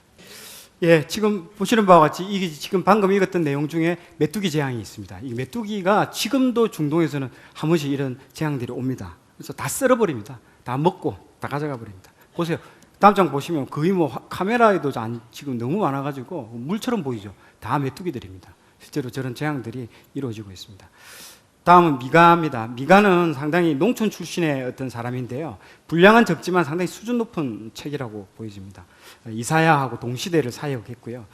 예, 지금 보시는 바와 같이 이게 지금 방금 읽었던 내용 중에 메뚜기 재앙이 있습니다. 이 메뚜기가 지금도 중동에서는 한 번씩 이런 재앙들이 옵니다. 그래서 다 썰어버립니다. 다 먹고 다 가져가 버립니다. 보세요. 다음 장 보시면 거의 뭐 카메라에도 지금 너무 많아가지고 물처럼 보이죠. 다 메뚜기들입니다. 실제로 저런 재앙들이 이루어지고 있습니다. 다음은 미가입니다. 미가는 상당히 농촌 출신의 어떤 사람인데요. 분량은 적지만 상당히 수준 높은 책이라고 보여집니다. 이사야하고 동시대를 사역했고요.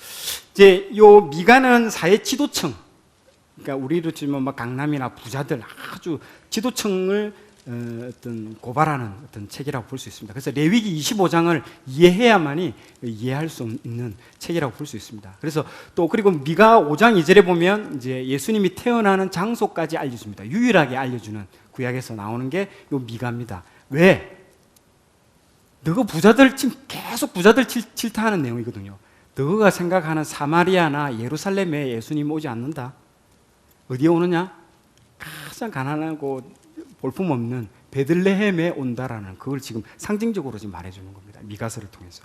이제 요 미가는 사회 지도층, 그러니까 우리로 치면 막 강남이나 부자들 아주 지도층을 어떤 고발하는 어떤 책이라고 볼 수 있습니다. 그래서 레위기 25장을 이해해야만이 이해할 수 있는 책이라고 볼 수 있습니다. 그래서 또 그리고 미가 5장 2절에 보면 이제 예수님이 태어나는 장소까지 알려줍니다. 유일하게 알려주는 구약에서 나오는 게 요 미가입니다. 왜? 너가 부자들 지금 계속 부자들 질타하는 내용이거든요. 너가 생각하는 사마리아나 예루살렘에 예수님 오지 않는다. 어디에 오느냐? 가장 가난하고 볼품없는 베들레헴에 온다라는 그걸 지금 상징적으로 지금 말해주는 겁니다. 미가서를 통해서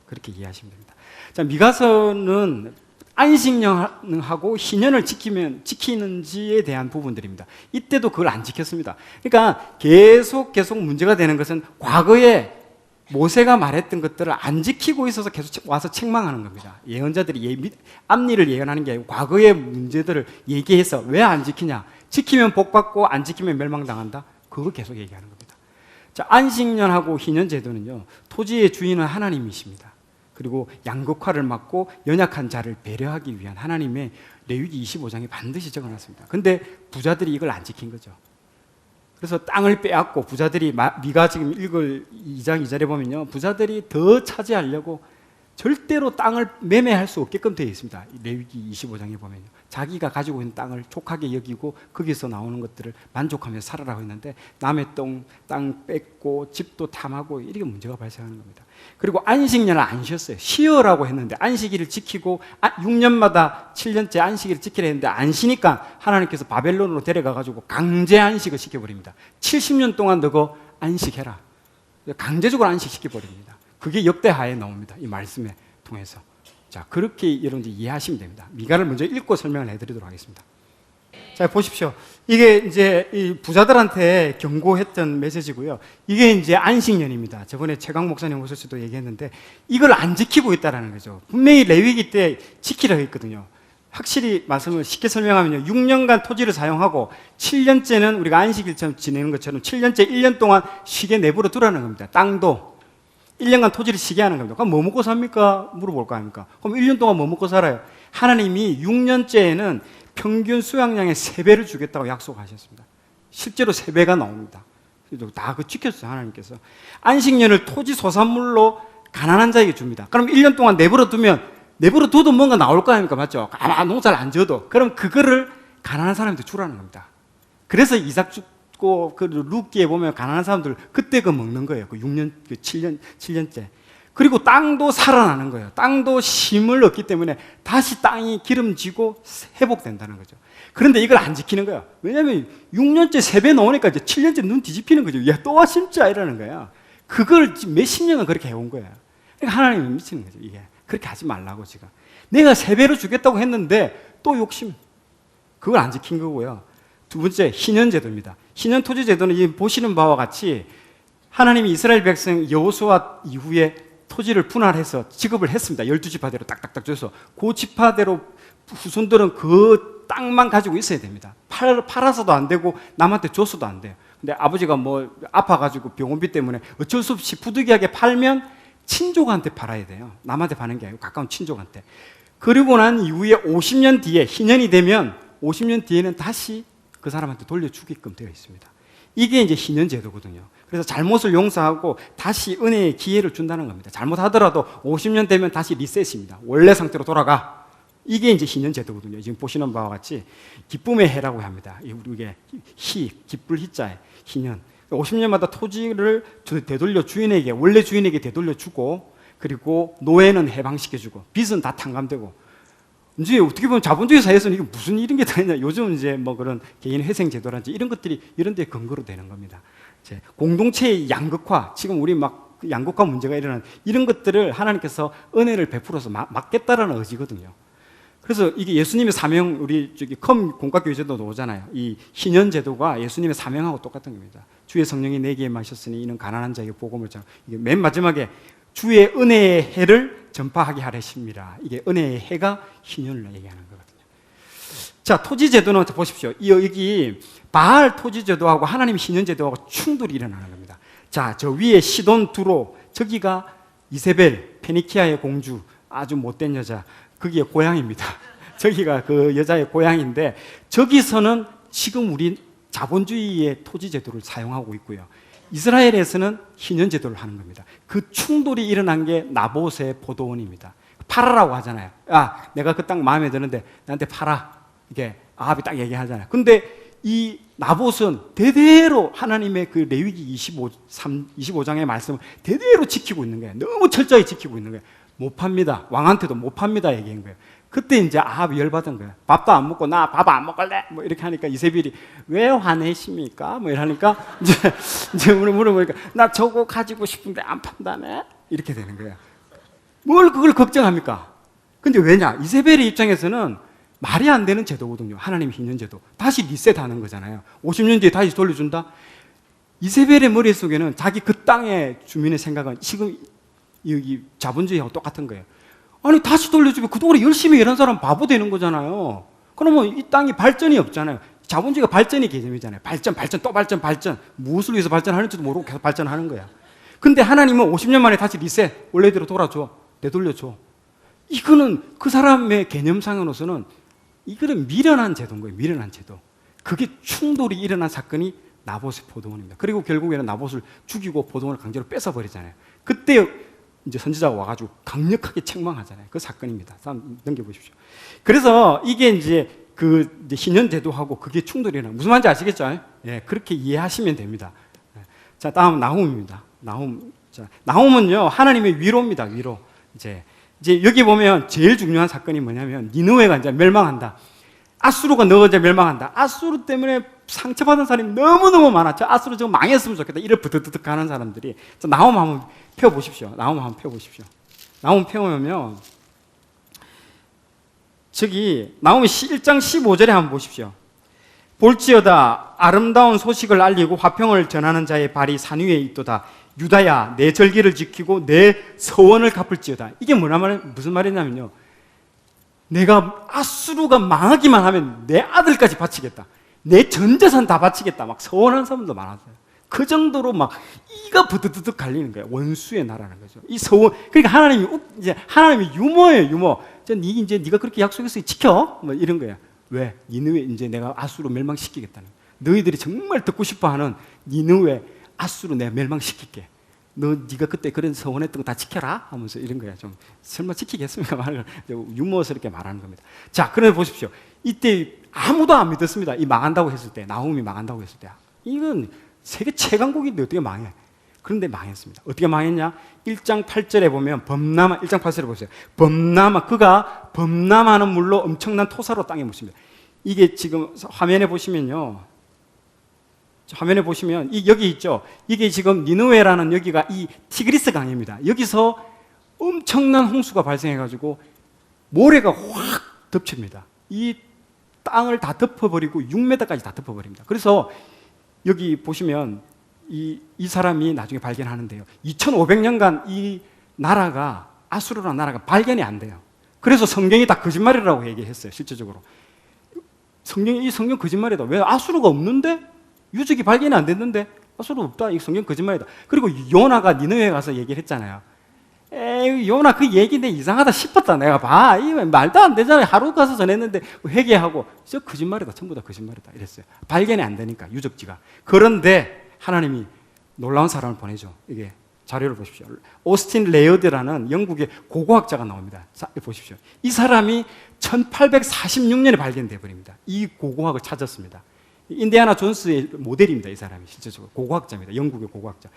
그렇게 이해하시면 됩니다. 자, 미가서는 안식년하고 희년을 지키는지에 대한 부분들입니다. 이때도 그걸 안 지켰습니다. 그러니까 계속 문제가 되는 것은 과거에 모세가 말했던 것들을 안 지키고 있어서 계속 와서 책망하는 겁니다. 예언자들이 앞일을 예언하는 게 아니고 과거의 문제들을 얘기해서 왜 안 지키냐? 지키면 복받고 안 지키면 멸망당한다. 그걸 계속 얘기하는 겁니다. 자, 안식년하고 희년 제도는요, 토지의 주인은 하나님이십니다. 그리고 양극화를 막고 연약한 자를 배려하기 위한 하나님의 레위기 25장에 반드시 적어놨습니다. 근데 부자들이 이걸 안 지킨 거죠. 그래서 땅을 빼앗고 부자들이 미가 지금 읽을 2장 2절에 보면요, 부자들이 더 차지하려고 절대로 땅을 매매할 수 없게끔 되어 있습니다. 레위기 25장에 보면요, 자기가 가지고 있는 땅을 촉하게 여기고 거기서 나오는 것들을 만족하며 살아라고 했는데 남의 땅 뺏고 집도 탐하고 이렇게 문제가 발생하는 겁니다. 그리고 안식년을 안 쉬었어요. 쉬어라고 했는데 안식일을 지키고 6년마다 7년째 안식일을 지키려 했는데 안 쉬니까 하나님께서 바벨론으로 데려가가지고 강제 안식을 시켜버립니다. 70년 동안 너거 안식해라. 강제적으로 안식시켜버립니다. 그게 역대하에 나옵니다. 이 말씀에 통해서. 자, 그렇게 여러분들 이해하시면 됩니다. 미가를 먼저 읽고 설명을 해드리도록 하겠습니다. 자, 보십시오. 이게 이제 이 부자들한테 경고했던 메시지고요. 이게 이제 안식년입니다. 저번에 최강 목사님 오셨을 때도 얘기했는데 이걸 안 지키고 있다는 거죠. 분명히 레위기 때 지키라고 했거든요. 확실히 말씀을 쉽게 설명하면요, 6년간 토지를 사용하고 7년째는 우리가 안식일처럼 지내는 것처럼 7년째 1년 동안 쉬게 내버려 두라는 겁니다. 땅도 1년간 토지를 쉬게 하는 겁니다. 그럼 뭐 먹고 삽니까? 물어볼 거 아닙니까? 그럼 1년 동안 뭐 먹고 살아요? 하나님이 6년째에는 평균 수확량의 3배를 주겠다고 약속하셨습니다. 실제로 3배가 나옵니다. 다 그 지켰어요, 하나님께서. 안식년을 토지 소산물로 가난한 자에게 줍니다. 그럼 1년 동안 내버려 둬도 뭔가 나올 거 아닙니까? 맞죠? 아마 농사를 안 지어도. 그럼 그거를 가난한 사람한테 주라는 겁니다. 그래서 이삭 죽고 그 룻기에 보면 가난한 사람들 그때 그 먹는 거예요. 그 6년, 그 7년째. 그리고 땅도 살아나는 거예요. 땅도 힘을 얻기 때문에 다시 땅이 기름지고 회복된다는 거죠. 그런데 이걸 안 지키는 거예요. 왜냐하면 6년째 3배 나오니까 이제 7년째 눈 뒤집히는 거죠. 야, 또 와 심자 이러는 거야. 그걸 몇십 년을 그렇게 해온 거예요. 그러니까 하나님이 미치는 거죠. 이게 그렇게 하지 말라고 지금. 내가 3배로 주겠다고 했는데 또 욕심. 그걸 안 지킨 거고요. 두 번째, 희년제도입니다. 희년토지제도는 보시는 바와 같이 하나님이 이스라엘 백성 여호수아 이후에 토지를 분할해서 지급을 했습니다. 12지파대로 딱딱딱 줘서 그 지파대로 후손들은 그 땅만 가지고 있어야 됩니다. 팔아서도 안 되고 남한테 줬어도 안 돼요. 근데 아버지가 뭐 아파가지고 병원비 때문에 어쩔 수 없이 부득이하게 팔면 친족한테 팔아야 돼요. 남한테 파는 게 아니고 가까운 친족한테. 그리고 난 이후에 50년 뒤에 희년이 되면 50년 뒤에는 다시 그 사람한테 돌려주게끔 되어 있습니다. 이게 이제 희년제도거든요. 그래서 잘못을 용서하고 다시 은혜의 기회를 준다는 겁니다. 잘못하더라도 50년 되면 다시 리셋입니다. 원래 상태로 돌아가. 이게 이제 희년 제도거든요. 지금 보시는 바와 같이 기쁨의 해라고 합니다. 이게 기쁠 희자에 희년. 50년마다 토지를 되돌려 주인에게, 원래 주인에게 되돌려 주고, 그리고 노예는 해방시켜주고, 빚은 다 탕감되고. 이제 어떻게 보면 자본주의 사회에서는 이게 무슨 이런 게 다 있냐. 요즘 이제 뭐 그런 개인 회생 제도라든지 이런 것들이 이런 데 근거로 되는 겁니다. 이제 공동체의 양극화, 지금 우리 막 양극화 문제가 일어나는 이런 것들을 하나님께서 은혜를 베풀어서 막겠다라는 의지거든요. 그래서 이게 예수님의 사명, 우리 저기 공과교회 제도도 오잖아요. 이 희년 제도가 예수님의 사명하고 똑같은 겁니다. 주의 성령이 내게 임하셨으니 이는 가난한 자에게 복음을 전하. 이게 맨 마지막에 주의 은혜의 해를 전파하게 하려십니다. 이게 은혜의 해가 희년을 얘기하는 거거든요. 자, 토지 제도는 보십시오. 여기 바알 토지 제도하고 하나님 희년 제도하고 충돌이 일어나는 겁니다. 자, 저 위에 시돈 두로, 저기가 이세벨, 페니키아의 공주, 아주 못된 여자, 거기에 고향입니다. 저기가 그 여자의 고향인데, 저기서는 지금 우리 자본주의의 토지 제도를 사용하고 있고요. 이스라엘에서는 희년 제도를 하는 겁니다. 그 충돌이 일어난 게 나봇의 포도원입니다. 팔아라고 하잖아요. 야, 내가 그 땅 마음에 드는데 나한테 팔아. 이게 아합이 딱 얘기하잖아요. 근데 이 나봇은 대대로 하나님의 그 레위기 25장의 말씀을 대대로 지키고 있는 거예요. 너무 철저히 지키고 있는 거예요. 못 팝니다. 왕한테도 못 팝니다 얘기한 거예요. 그때 이제 아합이 열받은 거예요. 밥도 안 먹고 나 밥 안 먹을래? 뭐 이렇게 하니까 이세벨이 왜 화내십니까? 뭐 이러니까 이제 물어보니까 나 저거 가지고 싶은데 안 판다네? 이렇게 되는 거예요. 뭘 그걸 걱정합니까? 근데 왜냐? 이세벨의 입장에서는 말이 안 되는 제도거든요. 하나님 희년 제도. 다시 리셋하는 거잖아요. 50년 뒤에 다시 돌려준다? 이세벨의 머릿속에는 자기 그 땅의 주민의 생각은 지금 여기 자본주의하고 똑같은 거예요. 아니 다시 돌려주면 그동안에 열심히 일한 사람 바보 되는 거잖아요. 그러면 이 땅이 발전이 없잖아요. 자본주의가 발전의 개념이잖아요. 발전 또 발전. 무엇을 위해서 발전하는지도 모르고 계속 발전하는 거야. 근데 하나님은 50년 만에 다시 리셋, 원래대로 돌아줘. 되돌려줘. 이거는 그 사람의 개념상으로서는 이거는 미련한 제도인 거예요. 미련한 제도. 그게 충돌이 일어난 사건이 나봇의 포도원입니다. 그리고 결국에는 나봇을 죽이고 포도원을 강제로 뺏어버리잖아요. 그때 이제 선지자가 와가지고 강력하게 책망하잖아요. 그 사건입니다. 다음 넘겨보십시오. 그래서 이게 이제 그 희년 제도하고 그게 충돌이 나. 무슨 말인지 아시겠죠? 예, 그렇게 이해하시면 됩니다. 자, 다음 나훔입니다. 나훔은요 하나님의 위로입니다. 위로. 이제 여기 보면 제일 중요한 사건이 뭐냐면 니느웨가 이제 멸망한다. 아수르가 이제 멸망한다. 아수르 때문에 상처받은 사람이 너무너무 많았죠. 아수르 지금 망했으면 좋겠다. 이를 부득부득 하는 사람들이. 나훔 한번 펴보십시오. 나훔 펴보면요. 저기 나훔 1장 15절에 한번 보십시오. 볼지어다 아름다운 소식을 알리고 화평을 전하는 자의 발이 산 위에 있도다. 유다야 내 절기를 지키고 내 서원을 갚을지어다. 이게 무슨 말이냐면요. 내가 아수르가 망하기만 하면 내 아들까지 바치겠다. 내 전 재산 다 바치겠다. 막 서원하는 사람도 많았어요. 그 정도로 막 이가 부드드득 갈리는 거예요. 원수의 나라는 거죠. 이 서원. 그러니까 하나님이 유머예요, 유머. 이제 네가 그렇게 약속했으니 지켜. 뭐 이런 거야. 왜? 니느웨 이제 내가 아수르 멸망시키겠다는 거야. 너희들이 정말 듣고 싶어하는 니느웨 아수르 내가 멸망시킬게. 네가 그때 그런 서원했던 거 다 지켜라 하면서 이런 거야. 좀 설마 지키겠습니까? 유머스럽게 말하는 겁니다. 자, 그런데 보십시오. 이때 아무도 안 믿었습니다. 이 망한다고 했을 때, 나훔이 망한다고 했을 때, 이건 세계 최강국인데 어떻게 망해? 그런데 망했습니다. 어떻게 망했냐? 1장 8절에 보면 1장 8절에 보세요. 그가 범람하는 물로 엄청난 토사로 땅에 묻습니다. 이게 지금 화면에 보시면요. 화면에 보시면 여기 있죠. 이게 지금 니느웨라는 여기가 이 티그리스 강입니다. 여기서 엄청난 홍수가 발생해가지고 모래가 확 덮칩니다. 이 땅을 다 덮어버리고 6m까지 다 덮어버립니다. 그래서 여기 보시면 이 사람이 나중에 발견하는데요. 2500년간 이 나라가 아수르라는 나라가 발견이 안 돼요. 그래서 성경이 다 거짓말이라고 얘기했어요. 실제적으로 이 성경 거짓말이다. 왜? 아수르가 없는데? 유적이 발견이 안 됐는데 아수르 없다. 이 성경 거짓말이다. 그리고 요나가 니느웨에 가서 얘기를 했잖아요. 에이 요나 그 얘기인데 이상하다 싶었다. 내가 봐. 이거 말도 안 되잖아요. 하루 가서 전했는데 회개하고 저 거짓말이다. 전부 다 거짓말이다. 이랬어요. 발견이 안 되니까 유적지가. 그런데 하나님이 놀라운 사람을 보내죠. 이게 자료를 보십시오. 오스틴 레어드라는 영국의 고고학자가 나옵니다. 자, 보십시오. 이 사람이 1846년에 발견돼 버립니다. 이 고고학을 찾았습니다. 인디아나 존스의 모델입니다. 이 사람이 실제적으로 고고학자입니다. 영국의 고고학자.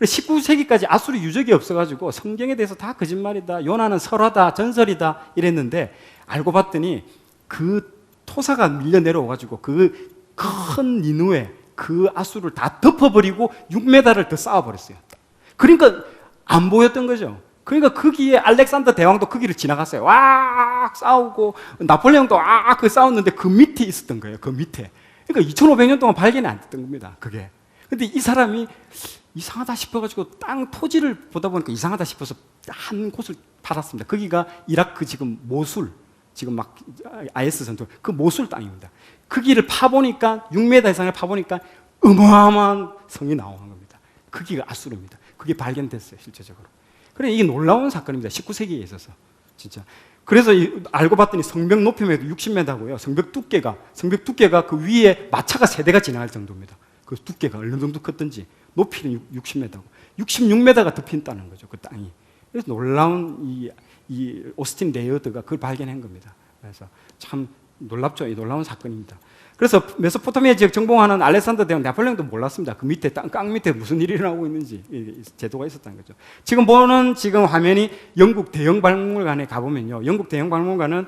19세기까지 아수르 유적이 없어가지고 성경에 대해서 다 거짓말이다, 요나는 설화다, 전설이다 이랬는데 알고 봤더니 그 토사가 밀려 내려와가지고 그 큰 니누에 그 아수르를 다 덮어버리고 6m를 더 쌓아버렸어요. 그러니까 안 보였던 거죠. 그러니까 거기에 알렉산더 대왕도 거기를 지나갔어요. 와 싸우고 나폴레옹도 그 싸웠는데 그 밑에 있었던 거예요. 그 밑에. 그러니까 2500년 동안 발견이 안 됐던 겁니다. 그게. 근데 이 사람이 이상하다 싶어가지고 땅 토지를 보다 보니까 이상하다 싶어서 한 곳을 팔았습니다. 거기가 이라크 지금 모술, 지금 막 IS 전투 그 모술 땅입니다. 거기를 파보니까 6m 이상을 파보니까 어마어마한 성이 나오는 겁니다. 거기가 아수르입니다. 그게 발견됐어요, 실제적으로. 그래 이게 놀라운 사건입니다. 19세기에 있어서 진짜. 그래서 알고 봤더니 성벽 높이면 60m고요. 성벽 두께가 그 위에 마차가 3대가 지나갈 정도입니다. 그 두께가 어느 정도 컸던지 높이는 60m고 66m가 덮인다는 거죠. 그 땅이. 그래서 놀라운 이 오스틴 레어드가 그걸 발견한 겁니다. 그래서 참 놀랍죠. 이 놀라운 사건입니다. 그래서 메소포타미아 지역 정복하는 알렉산더 대왕 나폴레옹도 몰랐습니다. 그 밑에 땅 밑에 무슨 일이 일어나고 있는지 제도가 있었다는 거죠. 지금 보는 화면이 영국 대영박물관에 가보면요. 영국 대영박물관은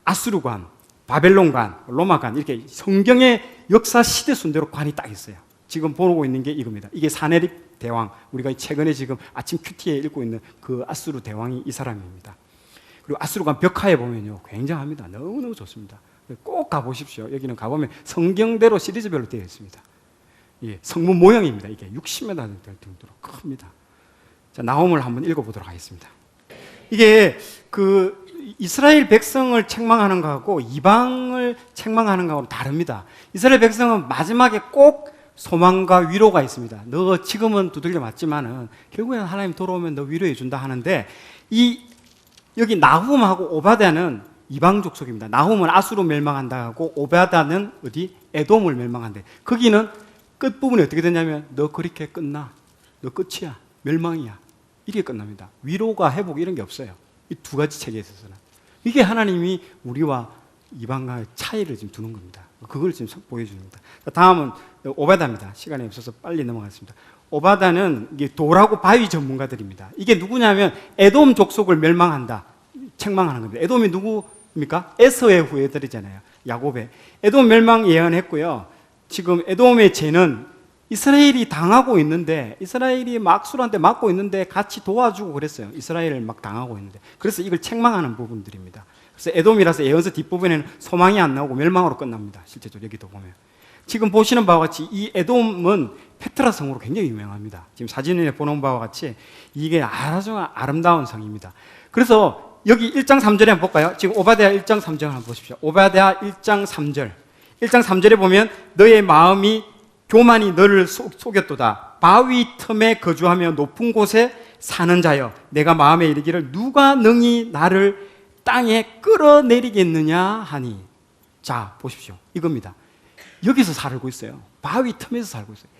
아수르관, 바벨론관, 로마관 이렇게 성경의 역사 시대 순대로 관이 딱 있어요. 지금 보고 있는 게 이겁니다. 이게 사네립 대왕, 우리가 최근에 지금 아침 큐티에 읽고 있는 그 아수르 대왕이 이 사람입니다. 그리고 아수르관 벽화에 보면요. 굉장합니다. 너무너무 좋습니다. 꼭 가보십시오. 여기는 가보면 성경대로 시리즈별로 되어 있습니다. 예, 성문 모형입니다. 이게 60m 될 정도로 큽니다. 자, 나홈을 한번 읽어보도록 하겠습니다. 이게 그 이스라엘 백성을 책망하는 거하고 이방을 책망하는 거하고 다릅니다. 이스라엘 백성은 마지막에 꼭 소망과 위로가 있습니다. 너 지금은 두들겨 맞지만은 결국에는 하나님 돌아오면 너 위로해 준다 하는데 여기 나훔하고 오바댜는 이방 족속입니다. 나훔은 아수르 멸망한다 하고 오바댜는 어디? 에돔을 멸망한대. 거기는 끝부분이 어떻게 되냐면 너 그렇게 끝나. 너 끝이야. 멸망이야. 이렇게 끝납니다. 위로가 회복 이런 게 없어요. 이 두 가지 체계에 있어서는. 이게 하나님이 우리와 이방과의 차이를 지금 두는 겁니다. 그걸 지금 보여줍니다. 다음은 오바댜입니다. 시간이 없어서 빨리 넘어가겠습니다. 오바댜는 이게 돌하고 바위 전문가들입니다. 이게 누구냐면 에돔 족속을 멸망한다. 책망하는 겁니다. 에돔이 누구입니까? 에서의 후예들이잖아요. 야곱의. 에돔 멸망 예언했고요. 지금 에돔의 죄는 이스라엘이 당하고 있는데 이스라엘이 막술한테 맞고 있는데 같이 도와주고 그랬어요. 이스라엘을 막 당하고 있는데. 그래서 이걸 책망하는 부분들입니다. 그래서 에돔이라서 예언서 뒷부분에는 소망이 안 나오고 멸망으로 끝납니다. 실제적으로 여기도 보면. 지금 보시는 바와 같이 이 에돔은 페트라 성으로 굉장히 유명합니다. 지금 사진에 보는 바와 같이 이게 아주 아름다운 성입니다. 그래서 여기 1장 3절에 한번 볼까요? 지금 오바댜 1장 3절 한번 보십시오. 오바댜 1장 3절. 1장 3절에 보면 너의 마음이 교만이 너를 속였도다. 바위 틈에 거주하며 높은 곳에 사는 자여 내가 마음에 이르기를 누가 능히 나를 땅에 끌어내리겠느냐 하니. 자 보십시오. 이겁니다. 여기서 살고 있어요. 바위 틈에서 살고 있어요.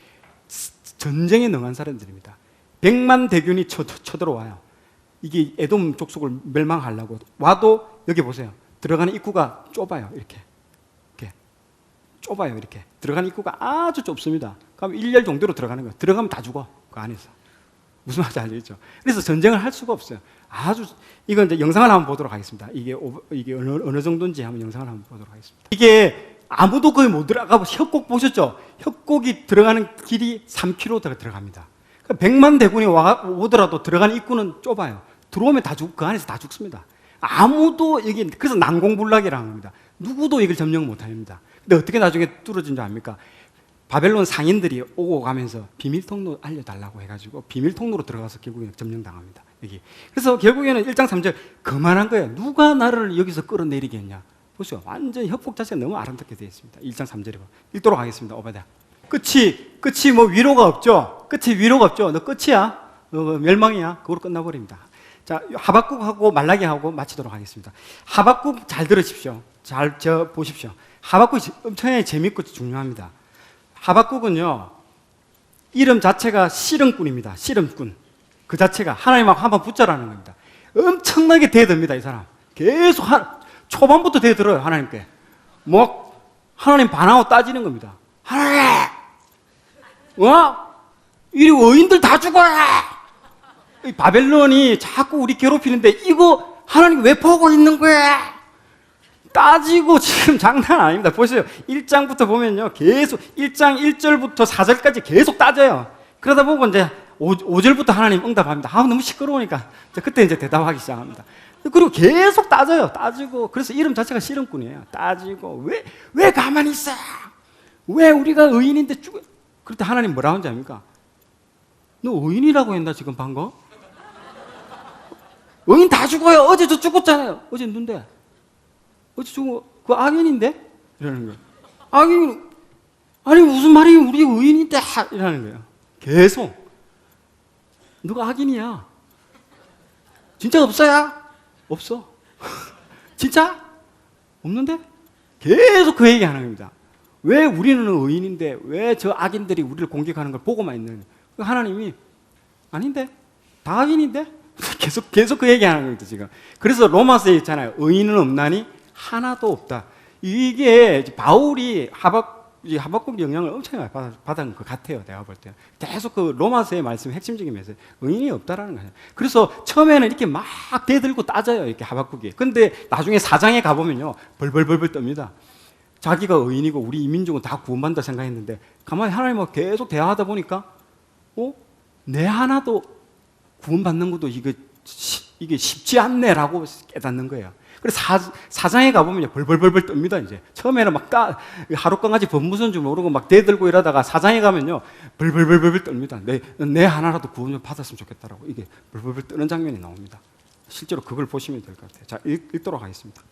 전쟁에 능한 사람들입니다. 100만 대군이 쳐들어와요. 이게 에돔 족속을 멸망하려고 와도 여기 보세요. 들어가는 입구가 좁아요. 이렇게 좁아요. 이렇게 들어가는 입구가 아주 좁습니다. 그럼 1열 정도로 들어가는 거예요. 들어가면 다 죽어. 그 안에서. 무슨 말인지 알겠죠? 그래서 전쟁을 할 수가 없어요. 아주 이건 이제 영상을 한번 보도록 하겠습니다. 이게 어느 정도인지 한번 영상을 한번 보도록 하겠습니다. 이게 아무도 거의 못 들어가고 협곡 보셨죠? 협곡이 들어가는 길이 3km 들어갑니다. 그러니까 100만 대군이 오더라도 들어가는 입구는 좁아요. 들어오면 그 안에서 다 죽습니다. 아무도 여기 그래서 난공불락이라는 겁니다. 누구도 이걸 점령 못합니다. 근데 어떻게 나중에 뚫어진 줄 압니까? 바벨론 상인들이 오고 가면서 비밀 통로 알려달라고 해가지고 비밀 통로로 들어가서 결국에는 점령당합니다. 여기. 그래서 결국에는 1장 3절 그만한 거예요. 누가 나를 여기서 끌어내리겠냐. 보세요. 완전 협곡 자체가 너무 아름답게 되어 있습니다. 1장 3절에 읽도록 하겠습니다. 오바댜. 끝이 뭐 위로가 없죠. 끝이 위로가 없죠. 너 끝이야. 너 멸망이야. 그걸로 끝나버립니다. 자, 하박국하고 말라기하고 마치도록 하겠습니다. 하박국 잘 들으십시오. 잘 보십시오. 하박국이 엄청나게 재밌고 중요합니다. 하박국은요, 이름 자체가 씨름꾼입니다. 씨름꾼. 그 자체가 하나님하고 한번 붙자라는 겁니다. 엄청나게 대듭니다, 이 사람. 계속 초반부터 대들어요, 하나님께. 뭐 하나님 반하고 따지는 겁니다. 하나님, 이리 의인들 다 죽어라. 이 바벨론이 자꾸 우리 괴롭히는데 이거 하나님 왜 보고 있는 거야? 따지고 지금 장난 아닙니다. 보세요. 1장부터 보면요. 계속 1장 1절부터 4절까지 계속 따져요. 그러다 보고 이제 5절부터 하나님 응답합니다. 너무 시끄러우니까 그때 이제 대답하기 시작합니다. 그리고 계속 따져요. 따지고. 그래서 이름 자체가 씨름꾼이에요. 따지고. 왜 가만히 있어? 왜 우리가 의인인데 죽어? 그럴 때 하나님 뭐라고 하는지 압니까? 너 의인이라고 했나 지금 방금? 의인 다 죽어요. 어제 저 죽었잖아요. 어제 누군데? 어제 죽은 그 악인인데? 이러는 거예요. 악인, 아니 무슨 말이에요? 우리 의인인데? 이러는 거예요. 계속. 누가 악인이야? 진짜 없어요? 없어. 진짜? 없는데? 계속 그 얘기하는 겁니다. 왜 우리는 의인인데 왜 저 악인들이 우리를 공격하는 걸 보고만 있는 거예요? 하나님이 아닌데? 다 악인인데? 계속 그 얘기하는 겁니다, 지금. 그래서 로마서에 있잖아요. 의인은 없나니 하나도 없다. 이게 바울이 하박국 영향을 엄청 받은 것 같아요, 내가 볼 때. 계속 그 로마서의 말씀의 핵심적인 메시지, 의인이 없다라는 거예요. 그래서 처음에는 이렇게 막 대들고 따져요, 이렇게 하박국이. 근데 나중에 4장에 가보면요, 벌벌벌벌 떱니다. 자기가 의인이고 우리 이민족은 다 구원받는다 생각했는데 가만히 하나님하고 계속 대화하다 보니까 내 하나도 구원받는 것도 이게 쉽지 않네라고 깨닫는 거예요. 그래서 4장에 가보면 벌벌벌벌 떱니다, 이제. 처음에는 막 하룻강아지 법무선 줄 모르고 막 대들고 이러다가 4장에 가면요, 벌벌벌벌 떱니다. 내 하나라도 구원 좀 받았으면 좋겠다라고 이게 벌벌벌 뜨는 장면이 나옵니다. 실제로 그걸 보시면 될 것 같아요. 자, 읽도록 하겠습니다.